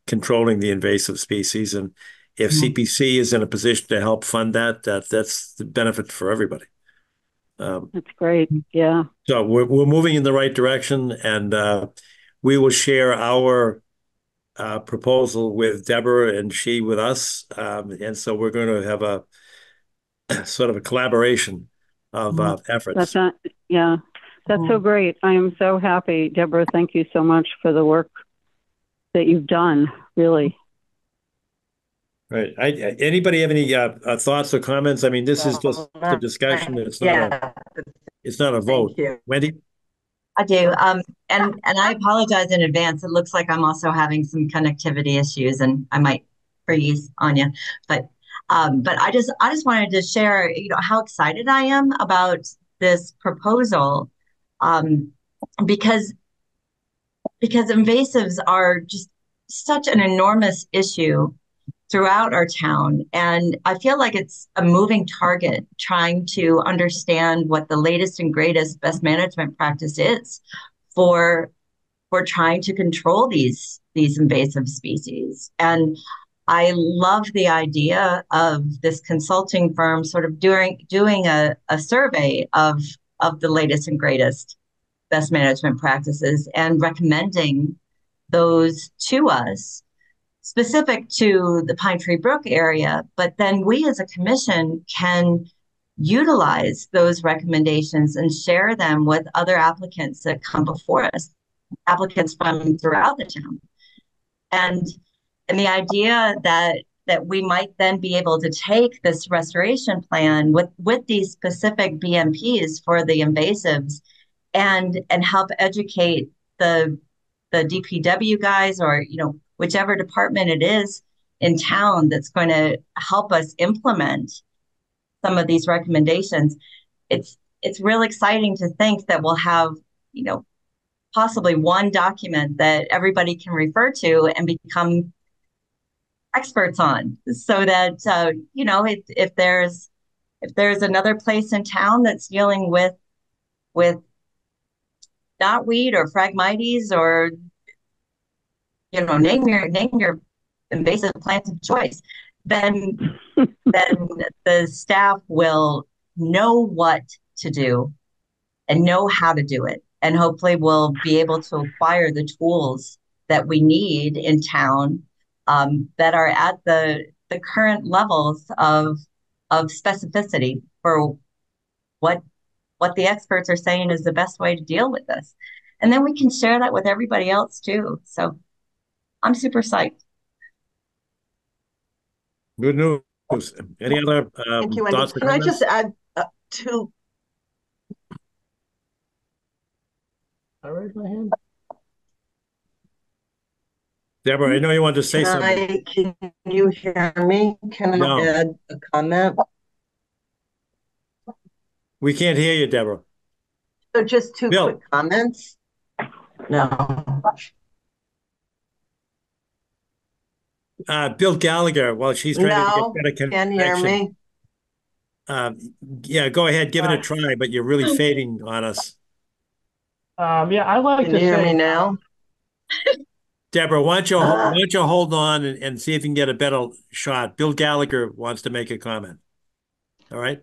controlling the invasive species. And if CPC is in a position to help fund that, that's the benefit for everybody. That's great. Yeah. So we're moving in the right direction, and we will share our proposal with Deborah and she with us. And so we're going to have a sort of a collaboration of efforts. Yeah, that's so great. I am so happy. Deborah, thank you so much for the work that you've done, really. Right. Anybody have any thoughts or comments? I mean, this is just a discussion. It's not a vote. Wendy? I do. And I apologize in advance. It looks like I'm also having some connectivity issues, and I might freeze on you. But I just wanted to share, how excited I am about this proposal, because invasives are just such an enormous issue throughout our town. And I feel like it's a moving target trying to understand what the latest and greatest best management practice is for trying to control these invasive species. And I love the idea of this consulting firm sort of doing a survey of the latest and greatest best management practices and recommending those to us, specific to the Pine Tree Brook area. But then we as a commission can utilize those recommendations and share them with other applicants that come before us, applicants from throughout the town. And the idea that we might then be able to take this restoration plan with these specific BMPs for the invasives and help educate the DPW guys, or whichever department it is in town that's going to help us implement some of these recommendations. It's really exciting to think that we'll have, possibly one document that everybody can refer to and become experts on, so that, if there's another place in town that's dealing with knotweed or Phragmites, or name your invasive plant of choice, then the staff will know what to do and know how to do it, and hopefully we'll be able to acquire the tools that we need in town, that are at the current levels of specificity for what the experts are saying is the best way to deal with this. And then we can share that with everybody else too. So I'm super psyched. Good news. Any other Thank you, thoughts? Can I just add to? I raised my hand. Deborah, I know you wanted to say something. Can you hear me? Can I add a comment? We can't hear you, Deborah. So just two quick comments. No. Bill Gallagher, while she's trying to get better connection. Can you hear me? Yeah, go ahead, give it a try, but you're really fading on us. Yeah, I like Can to you hear say me now? Deborah, why don't you hold on and see if you can get a better shot. Bill Gallagher wants to make a comment. All right?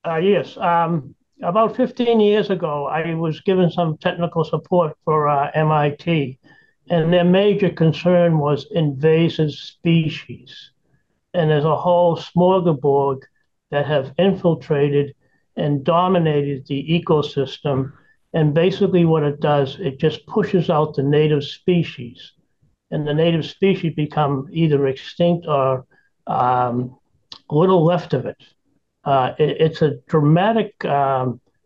Yes. About 15 years ago, I was given some technical support for MIT, and their major concern was invasive species. And there's a whole smorgasbord that have infiltrated and dominated the ecosystem. And basically what it does, it just pushes out the native species. And the native species become either extinct or little left of it. It's a dramatic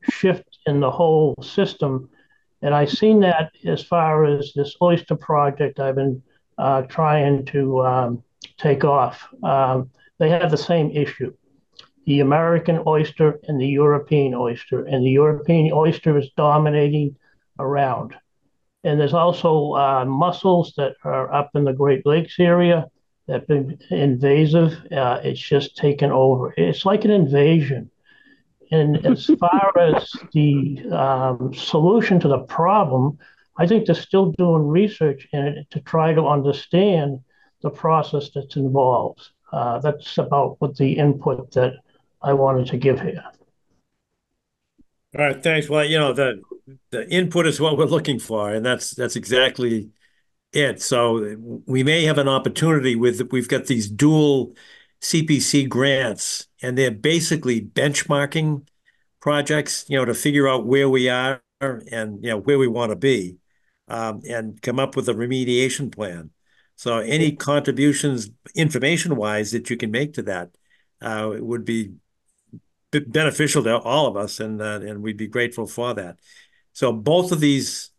shift in the whole system. And I've seen that as far as this oyster project I've been trying to take off. They have the same issue, the American oyster and the European oyster. And the European oyster is dominating around. And there's also mussels that are up in the Great Lakes area that have been invasive. It's just taken over. It's like an invasion. And as far as the solution to the problem, I think they're still doing research in it to try to understand the process that's involved. That's about what the input that I wanted to give here. All right, thanks. Well, the input is what we're looking for, and that's exactly it. So we may have an opportunity we've got these dual CPC grants, and they're basically benchmarking projects, to figure out where we are and where we want to be, and come up with a remediation plan. So any contributions, information-wise, that you can make to that would be beneficial to all of us, and we'd be grateful for that. So both of these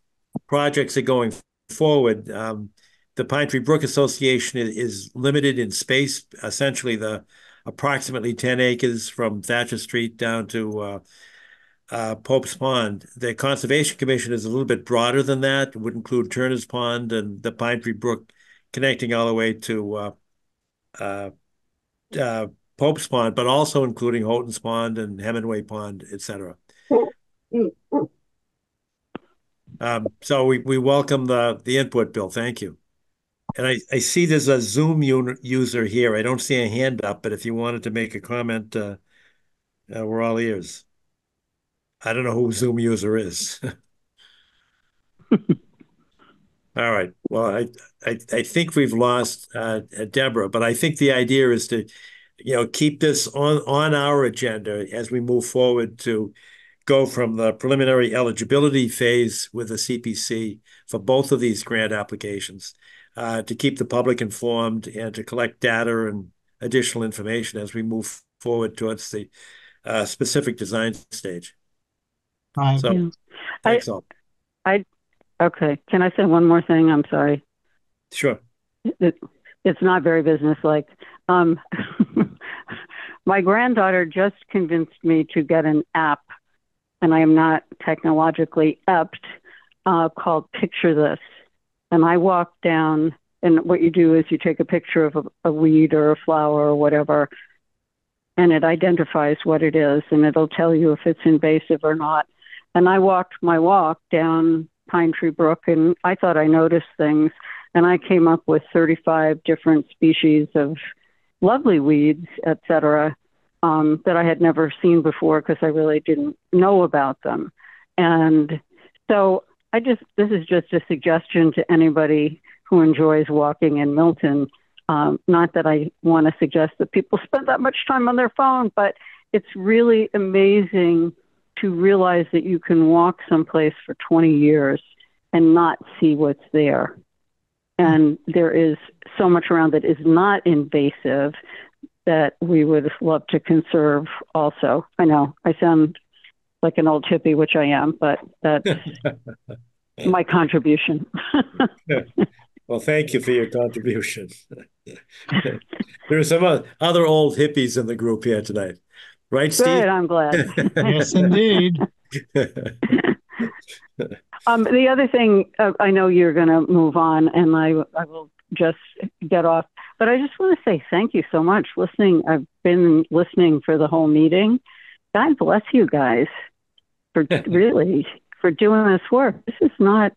projects are going forward. The Pine Tree Brook Association is limited in space, essentially the approximately 10 acres from Thatcher Street down to Pope's Pond. The Conservation Commission is a little bit broader than that. It would include Turner's Pond and the Pine Tree Brook connecting all the way to Pope's Pond, but also including Houghton's Pond and Hemingway Pond, etc. So we welcome the input, Bill. Thank you. And I see there's a Zoom user here. I don't see a hand up, but if you wanted to make a comment, we're all ears. I don't know who Zoom user is. All right. Well, I think we've lost Deborah, but I think the idea is to, keep this on our agenda as we move forward to go from the preliminary eligibility phase with the CPC for both of these grant applications, to keep the public informed and to collect data and additional information as we move forward towards the specific design stage. So, thanks all. Okay. Can I say one more thing? I'm sorry. Sure. It's not very businesslike. My granddaughter just convinced me to get an app, and I am not technologically apt, called Picture This. And I walk down, and what you do is you take a picture of a weed or a flower or whatever, and it identifies what it is, and it'll tell you if it's invasive or not. And I walked my walk down Pine Tree Brook, and I thought I noticed things, and I came up with 35 different species of lovely weeds, et cetera, that I had never seen before because I really didn't know about them. And so this is just a suggestion to anybody who enjoys walking in Milton. Not that I want to suggest that people spend that much time on their phone, but it's really amazing to realize that you can walk someplace for 20 years and not see what's there. And there is so much around that is not invasive that we would love to conserve also. I know I sound like an old hippie, which I am, but that's my contribution. Well, thank you for your contribution. There are some other old hippies in the group here tonight. Right, Steve? Good, I'm glad. Yes, indeed. The other thing, I know you're going to move on, and I will just get off, but I just want to say thank you so much. I've been listening for the whole meeting. God bless you guys for for doing this work. This is not,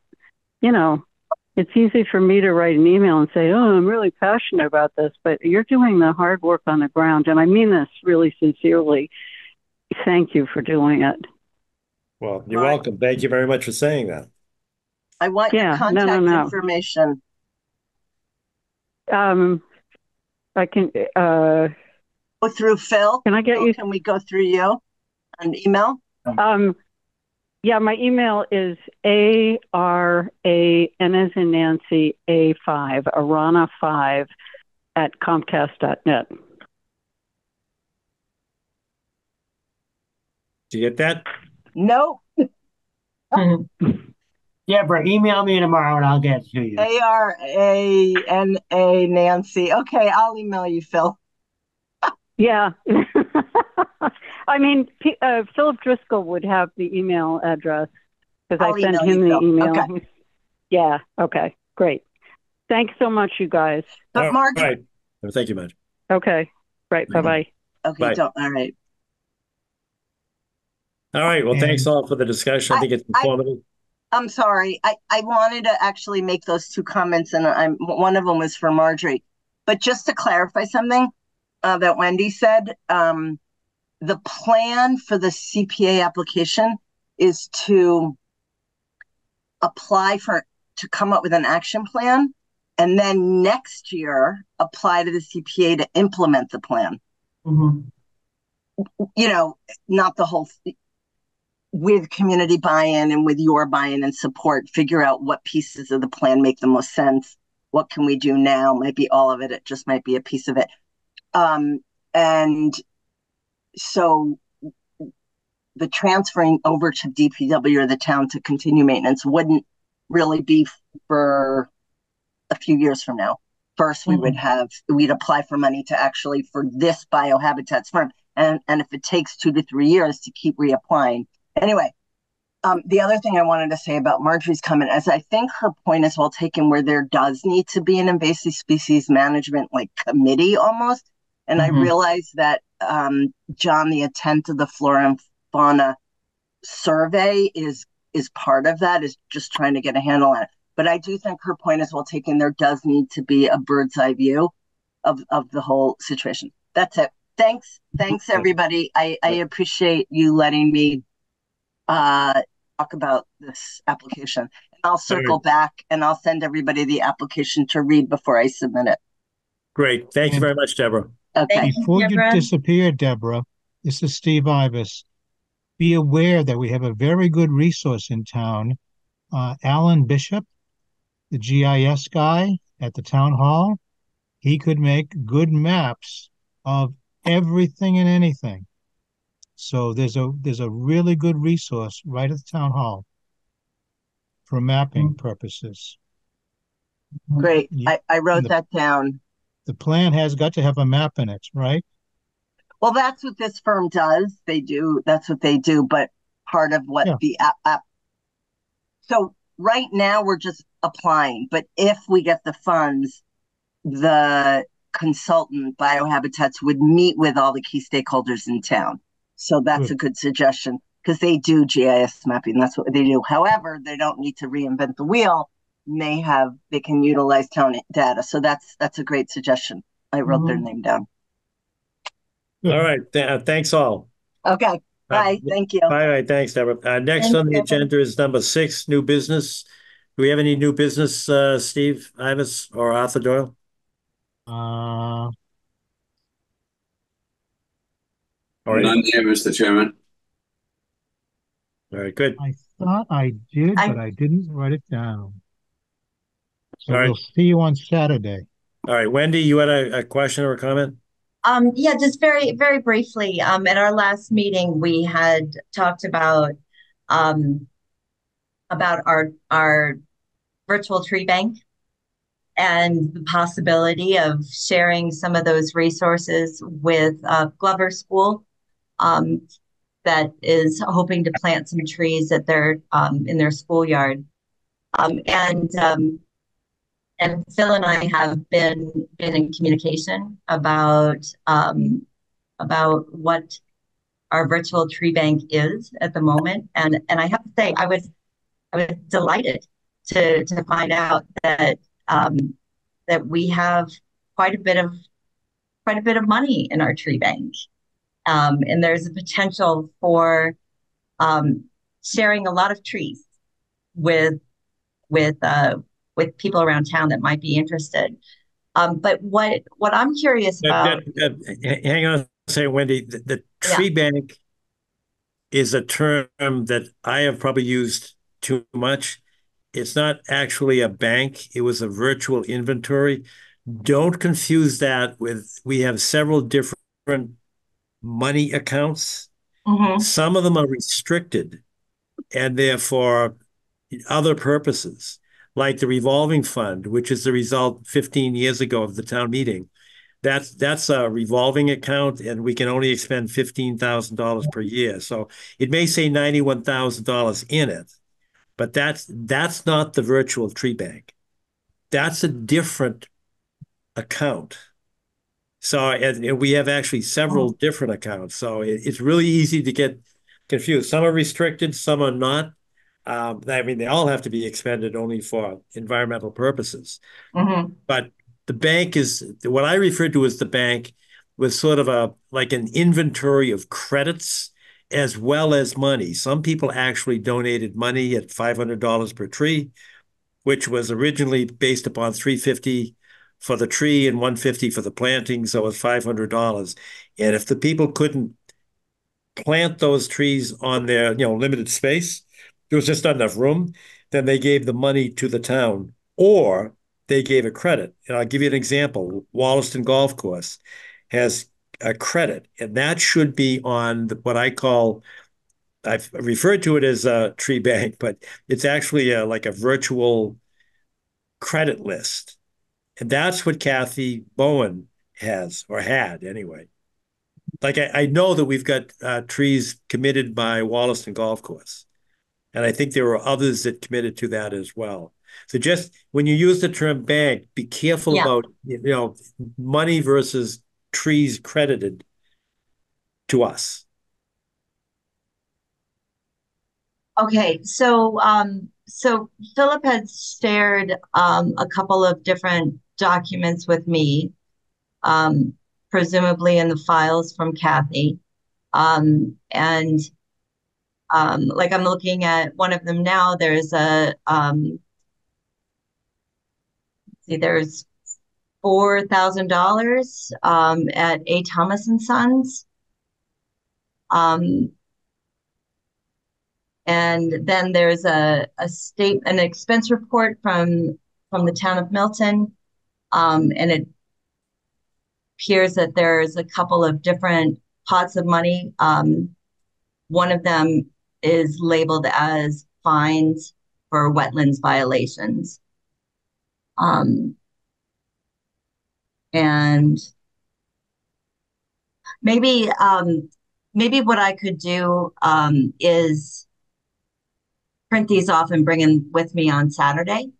it's easy for me to write an email and say, oh, I'm really passionate about this, but you're doing the hard work on the ground. And I mean this really sincerely. Thank you for doing it. Well, you're welcome. Thank you very much for saying that. I want your contact information. I can go through Phil. Can I get you? Can we go through you on email? Yeah, my email is ARAN as in Nancy A5 Arana5 @comcast.net. Did you get that? No. Deborah, email me tomorrow and I'll get it to you. ARANA Nancy. Okay, I'll email you, Phil. Yeah. I mean, Philip Driscoll would have the email address because I sent him the email. Okay. Yeah. Okay. Great. Thanks so much, you guys. But Mark. All right. Thank you, Mark. Okay. Right. Bye-bye. Okay. Bye. All right. All right. Well, thanks all for the discussion. I think it's informative. I'm sorry. I wanted to actually make those two comments, and one of them was for Marjorie. But just to clarify something that Wendy said, the plan for the CPA application is to apply to come up with an action plan, and then next year apply to the CPA to implement the plan. Mm-hmm. You know, not the whole with community buy-in and with your buy-in and support, figure out what pieces of the plan make the most sense. What can we do now? Might be all of it. It just might be a piece of it. And so the transferring over to DPW or the town to continue maintenance wouldn't really be for a few years from now. First, we'd apply for money to actually for this biohabitats firm. And if it takes 2 to 3 years to keep reapplying. Anyway, the other thing I wanted to say about Marjorie's comment is I think her point is well taken where there does need to be an invasive species management like committee almost. And I realize that, John, the intent of the flora and fauna survey is part of that, is just trying to get a handle on it. But I do think her point is well taken. There does need to be a bird's eye view of the whole situation. That's it. Thanks, everybody. I appreciate you letting me talk about this application. I'll circle back and I'll send everybody the application to read before I submit it. Great. Thank you very much, Deborah. Okay. Before you disappear, Deborah, this is Steve Ibis. Be aware that we have a very good resource in town. Alan Bishop, the GIS guy at the town hall, he could make good maps of everything and anything. So there's a really good resource right at the town hall for mapping purposes. Great. I wrote that down. The plan has got to have a map in it, right? Well, that's what this firm does. That's what they do, but part of what the app. So right now we're just applying, but if we get the funds, the consultant biohabitats would meet with all the key stakeholders in town. So that's a good suggestion because they do GIS mapping. That's what they do. However, they don't need to reinvent the wheel. They can utilize town data. So that's a great suggestion. I wrote their name down. All right. Thanks all. Okay. Bye. Thank you. All right. Thanks, Deborah. Next on the agenda is number 6, new business. Do we have any new business, Steve Ibis or Arthur Doyle? None here, Mr. Chairman. All right, good. I thought I did, but I didn't write it down. So we'll see you on Saturday. All right, Wendy, you had a question or a comment? Yeah, just very, very briefly. At our last meeting, we had talked about our virtual tree bank and the possibility of sharing some of those resources with Glover School, that is hoping to plant some trees at in their schoolyard. And Phil and I have been in communication about what our virtual tree bank is at the moment. And I have to say, I was delighted to find out that we have quite a bit of money in our tree bank. And there's a potential for sharing a lot of trees with people around town that might be interested. But what I'm curious about. Hang on a second, Wendy. The tree bank is a term that I have probably used too much. It's not actually a bank. It was a virtual inventory. Don't confuse that with, we have several different money accounts. Some of them are restricted and therefore other purposes, like the revolving fund, which is the result 15 years ago of the town meeting. That's a revolving account, and we can only expend $15,000 per year. So it may say $91,000 in it, but that's not the virtual tree bank. That's a different account. So and we have actually several different accounts. So it's really easy to get confused. Some are restricted, some are not. I mean, they all have to be expended only for environmental purposes. But the bank is, what I refer to as the bank, was sort of like an inventory of credits as well as money. Some people actually donated money at $500 per tree, which was originally based upon $350 for the tree and $150 for the planting, so it was $500. And if the people couldn't plant those trees on their limited space, there was just not enough room, then they gave the money to the town, or they gave a credit. And I'll give you an example. Wollaston Golf Course has a credit, and that should be on what I call, I've referred to it as a tree bank, but it's actually like a virtual credit list. And that's what Kathy Bowen has, or had anyway. Like I know that we've got trees committed by Wollaston Golf Course. And I think there were others that committed to that as well. So just when you use the term bank, be careful about money versus trees credited to us. Okay, so Philip has shared a couple of different documents with me, presumably in the files from Kathy, and like I'm looking at one of them now. There's there's $4,000 at A. Thomas and Sons. And then there's an expense report from the town of Milton. And it appears that there's a couple of different pots of money. One of them is labeled as fines for wetlands violations. And maybe what I could do is print these off and bring them with me on Saturday.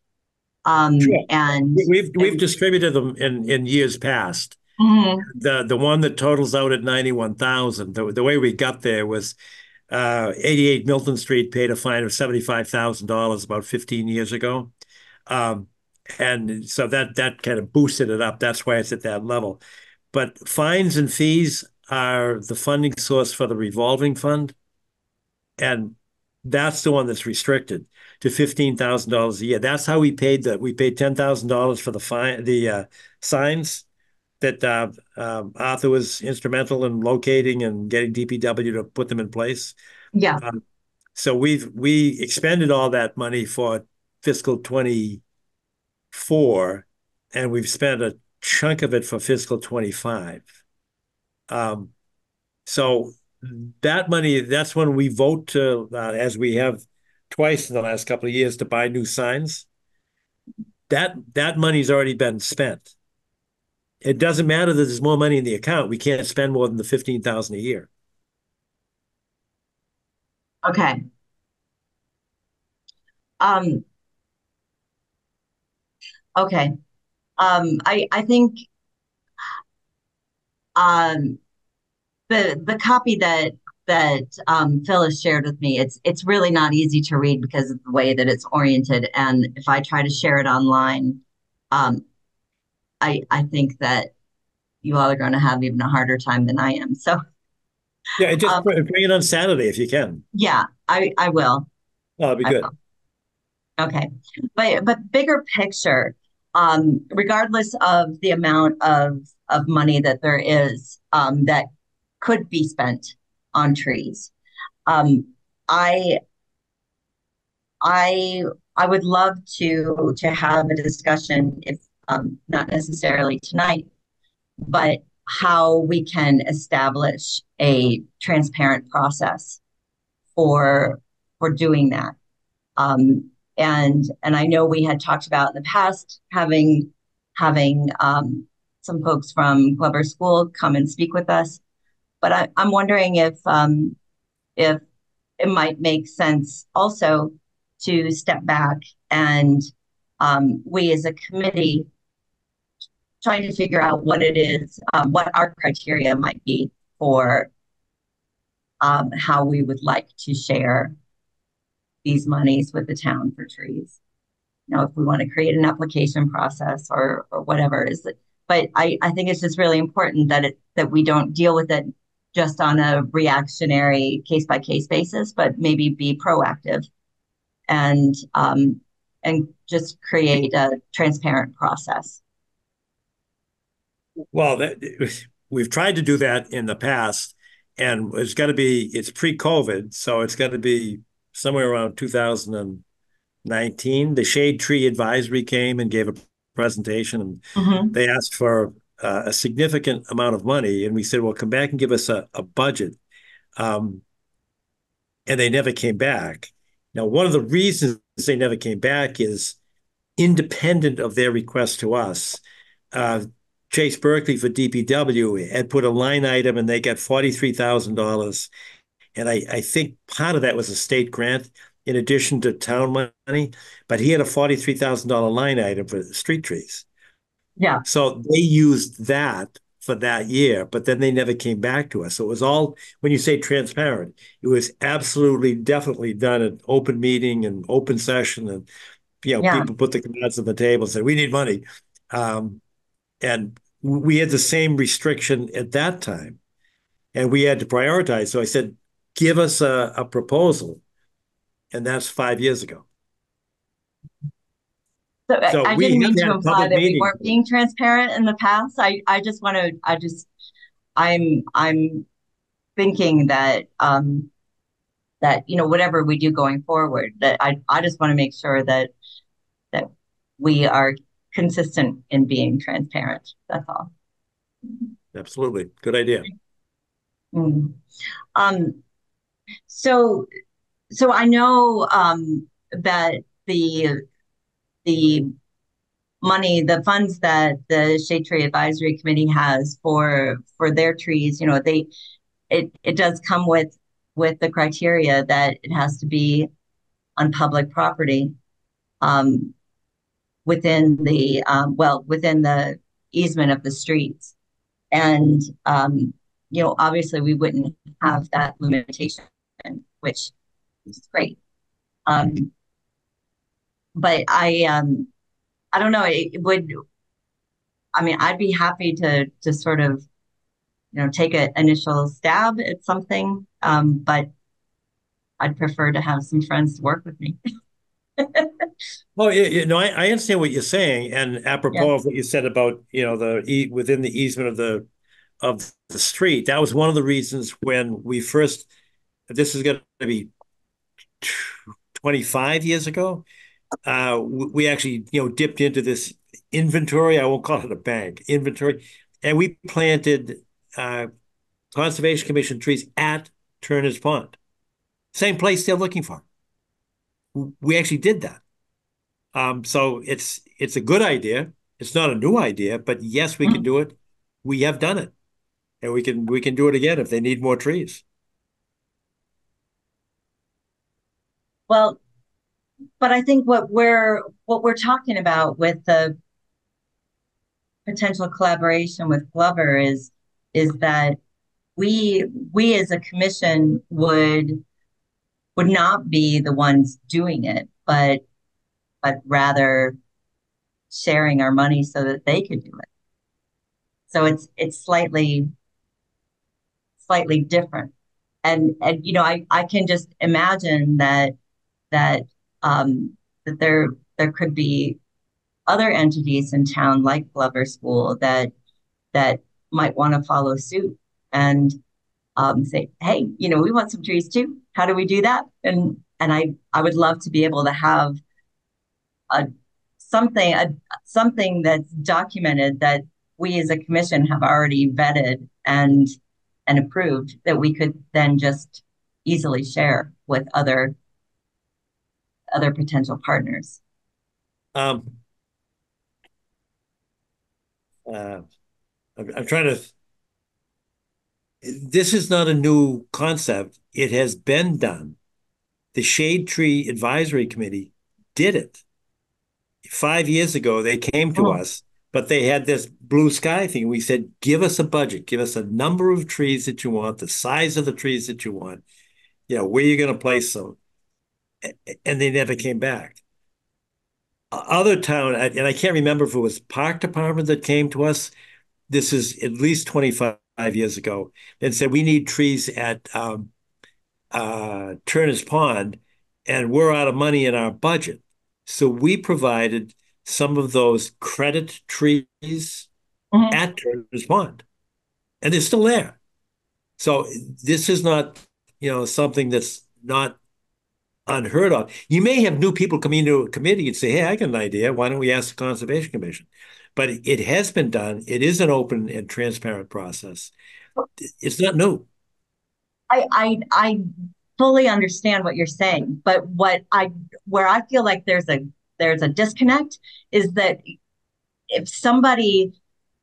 Sure. And we've distributed them in years past. Mm-hmm. The one that totals out at 91,000. The way we got there was 88 Milton Street paid a fine of $75,000 about 15 years ago. And so that kind of boosted it up. That's why it's at that level. But fines and fees are the funding source for the revolving fund. And that's the one that's restricted to $15,000 a year. That's how we paid $10,000 for the signs that Arthur was instrumental in locating and getting DPW to put them in place. Yeah. So we expended all that money for fiscal 24, and we've spent a chunk of it for fiscal 25. So that money, that's when we vote to, as we have twice in the last couple of years, to buy new signs. That money's already been spent. It doesn't matter that there's more money in the account. We can't spend more than the $15,000 a year. Okay. Okay. I think the copy that Phil has shared with me, it's really not easy to read because of the way that it's oriented. And if I try to share it online, I think that you all are going to have even a harder time than I am. So yeah, just bring it on Saturday if you can. Yeah, I will. Oh, that'd be good. Okay, but bigger picture, regardless of the amount of money that there is that could be spent on trees, I would love to have a discussion, if not necessarily tonight, but how we can establish a transparent process for doing that. And I know we had talked about in the past having some folks from Glover School come and speak with us, but I'm wondering if it might make sense also to step back and we as a committee trying to figure out what it is, what our criteria might be for how we would like to share these monies with the town for trees. You know, if we want to create an application process or whatever is it. But I think it's just really important that we don't deal with it just on a reactionary case by case basis, but maybe be proactive and just create a transparent process. Well, we've tried to do that in the past, and it's pre-COVID, so it's got to be somewhere around 2019. The Shade Tree Advisory came and gave a presentation, and they asked for a significant amount of money, and we said, well, come back and give us a budget. And they never came back. Now, one of the reasons they never came back is independent of their request to us. Chase Berkeley for DPW had put a line item and they got $43,000. And I think part of that was a state grant in addition to town money, but he had a $43,000 line item for street trees. Yeah. So they used that for that year, but then they never came back to us. So it was all, when you say transparent, it was absolutely, definitely done at open meeting and open session. And, people put the cards on the table and said, we need money. And we had the same restriction at that time, and we had to prioritize. So I said, give us a proposal. And that's 5 years ago. So I didn't mean to imply that we weren't being transparent in the past. I'm thinking that, whatever we do going forward, that I just want to make sure that we are consistent in being transparent. That's all. Absolutely. Good idea. So I know that the money, the funds that the Shade Tree Advisory Committee has for their trees, it does come with the criteria that it has to be on public property, within the easement of the streets. And obviously we wouldn't have that limitation, which is great. But I don't know, I'd be happy to sort of, take an initial stab at something, but I'd prefer to have some friends to work with me. Well, I understand what you're saying, and apropos of what you said about within the easement of the street, that was one of the reasons when we first. This is going to be 25 years ago. We actually dipped into this inventory. I won't call it a bank inventory, and we planted Conservation Commission trees at Turner's Pond, same place they're looking for. We actually did that. So it's a good idea. It's not a new idea, but yes, we can do it. We have done it, and we can do it again if they need more trees. Well, but I think what we're talking about with the potential collaboration with Glover is that we as a commission would not be the ones doing it, but rather sharing our money so that they could do it. So it's slightly different. And I can just imagine that there could be other entities in town like Glover School that might want to follow suit and say, hey, we want some trees too. How do we do that? And I would love to be able to have something that's documented that we as a commission have already vetted and approved, that we could then just easily share with other potential partners. I'm trying to. This is not a new concept. It has been done. The Shade Tree Advisory Committee did it. 5 years ago, they came to us, but they had this blue sky thing. We said, give us a budget, give us a number of trees that you want, the size of the trees that you want, where you're going to place them. And they never came back. Other town, and I can't remember if it was Park Department that came to us. This is at least 25 5 years ago and said, we need trees at Turner's Pond, and we're out of money in our budget. So we provided some of those credit trees at Turner's Pond, and they're still there. So this is not, something that's not unheard of. You may have new people coming into a committee and say, hey, I got an idea. Why don't we ask the Conservation Commission? But it has been done. It is an open and transparent process. It's not new. I fully understand what you're saying, but where I feel like there's a disconnect is that if somebody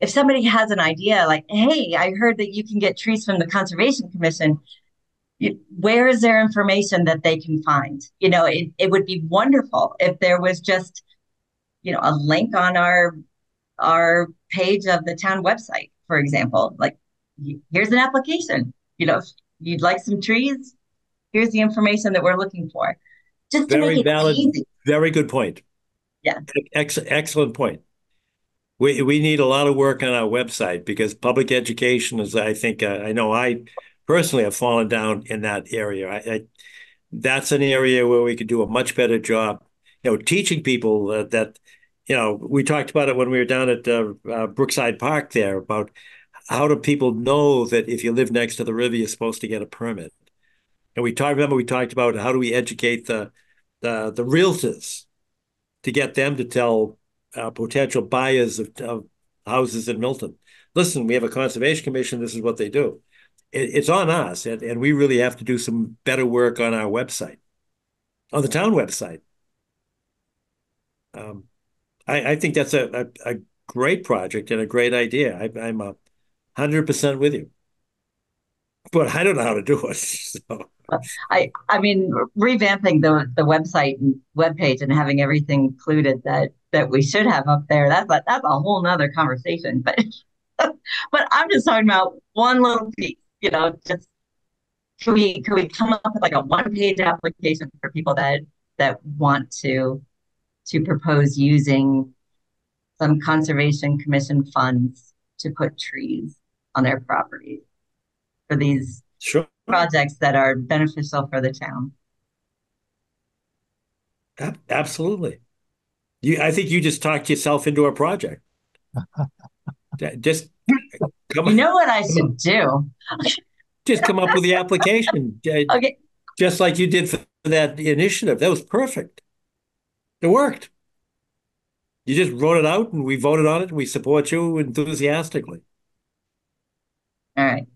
has an idea like, hey, I heard that you can get trees from the Conservation Commission, where is there information that they can find? It would be wonderful if there was just, a link on our page of the town website, for example, like, here's an application, if you'd like some trees, here's the information that we're looking for. Just to make it valid, easy. Very good point. Yeah. Excellent point. We need a lot of work on our website because public education is, I think, I know I personally have fallen down in that area. That's an area where we could do a much better job, teaching people that, we talked about it when we were down at Brookside Park there about how do people know that if you live next to the river, you're supposed to get a permit. And we talked about how do we educate the realtors to get them to tell potential buyers of houses in Milton, listen, we have a Conservation Commission. This is what they do. It's on us, and we really have to do some better work on our website, on the town website. I think that's a great project and a great idea. I'm 100% with you, but I don't know how to do it. So. I mean, revamping the website and webpage and having everything included that we should have up there, that's a whole nother conversation. But but I'm just talking about one little piece, just can we come up with like a one-page application for people that want to propose using some Conservation Commission funds to put trees on their property for these projects that are beneficial for the town. Absolutely. I think you just talked yourself into a project. Just come. You know what I should do? Just come up with the application. Okay. Just like you did for that initiative. That was perfect. It worked. You just wrote it out and we voted on it and we support you enthusiastically. All right.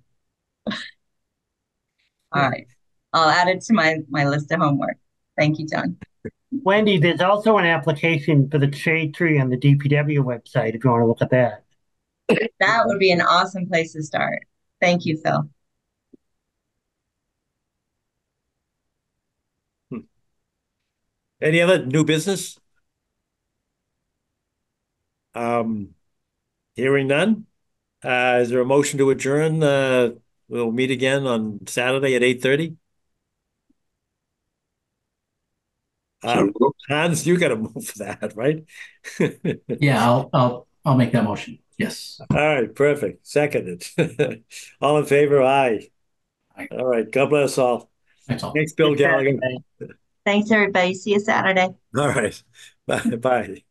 All right. I'll add it to my list of homework. Thank you, John. Wendy, there's also an application for the shade tree on the DPW website if you want to look at that. That would be an awesome place to start. Thank you, Phil. Any other new business? Hearing none. Is there a motion to adjourn? We'll meet again on Saturday at 8:30. Hans, you got to move for that, right? Yeah, I'll make that motion. Yes. All right, perfect. Seconded. All in favor? Aye. Aye. All right. God bless all. Thanks, Bill Gallagher. Thanks, everybody. See you Saturday. All right. Bye. Bye.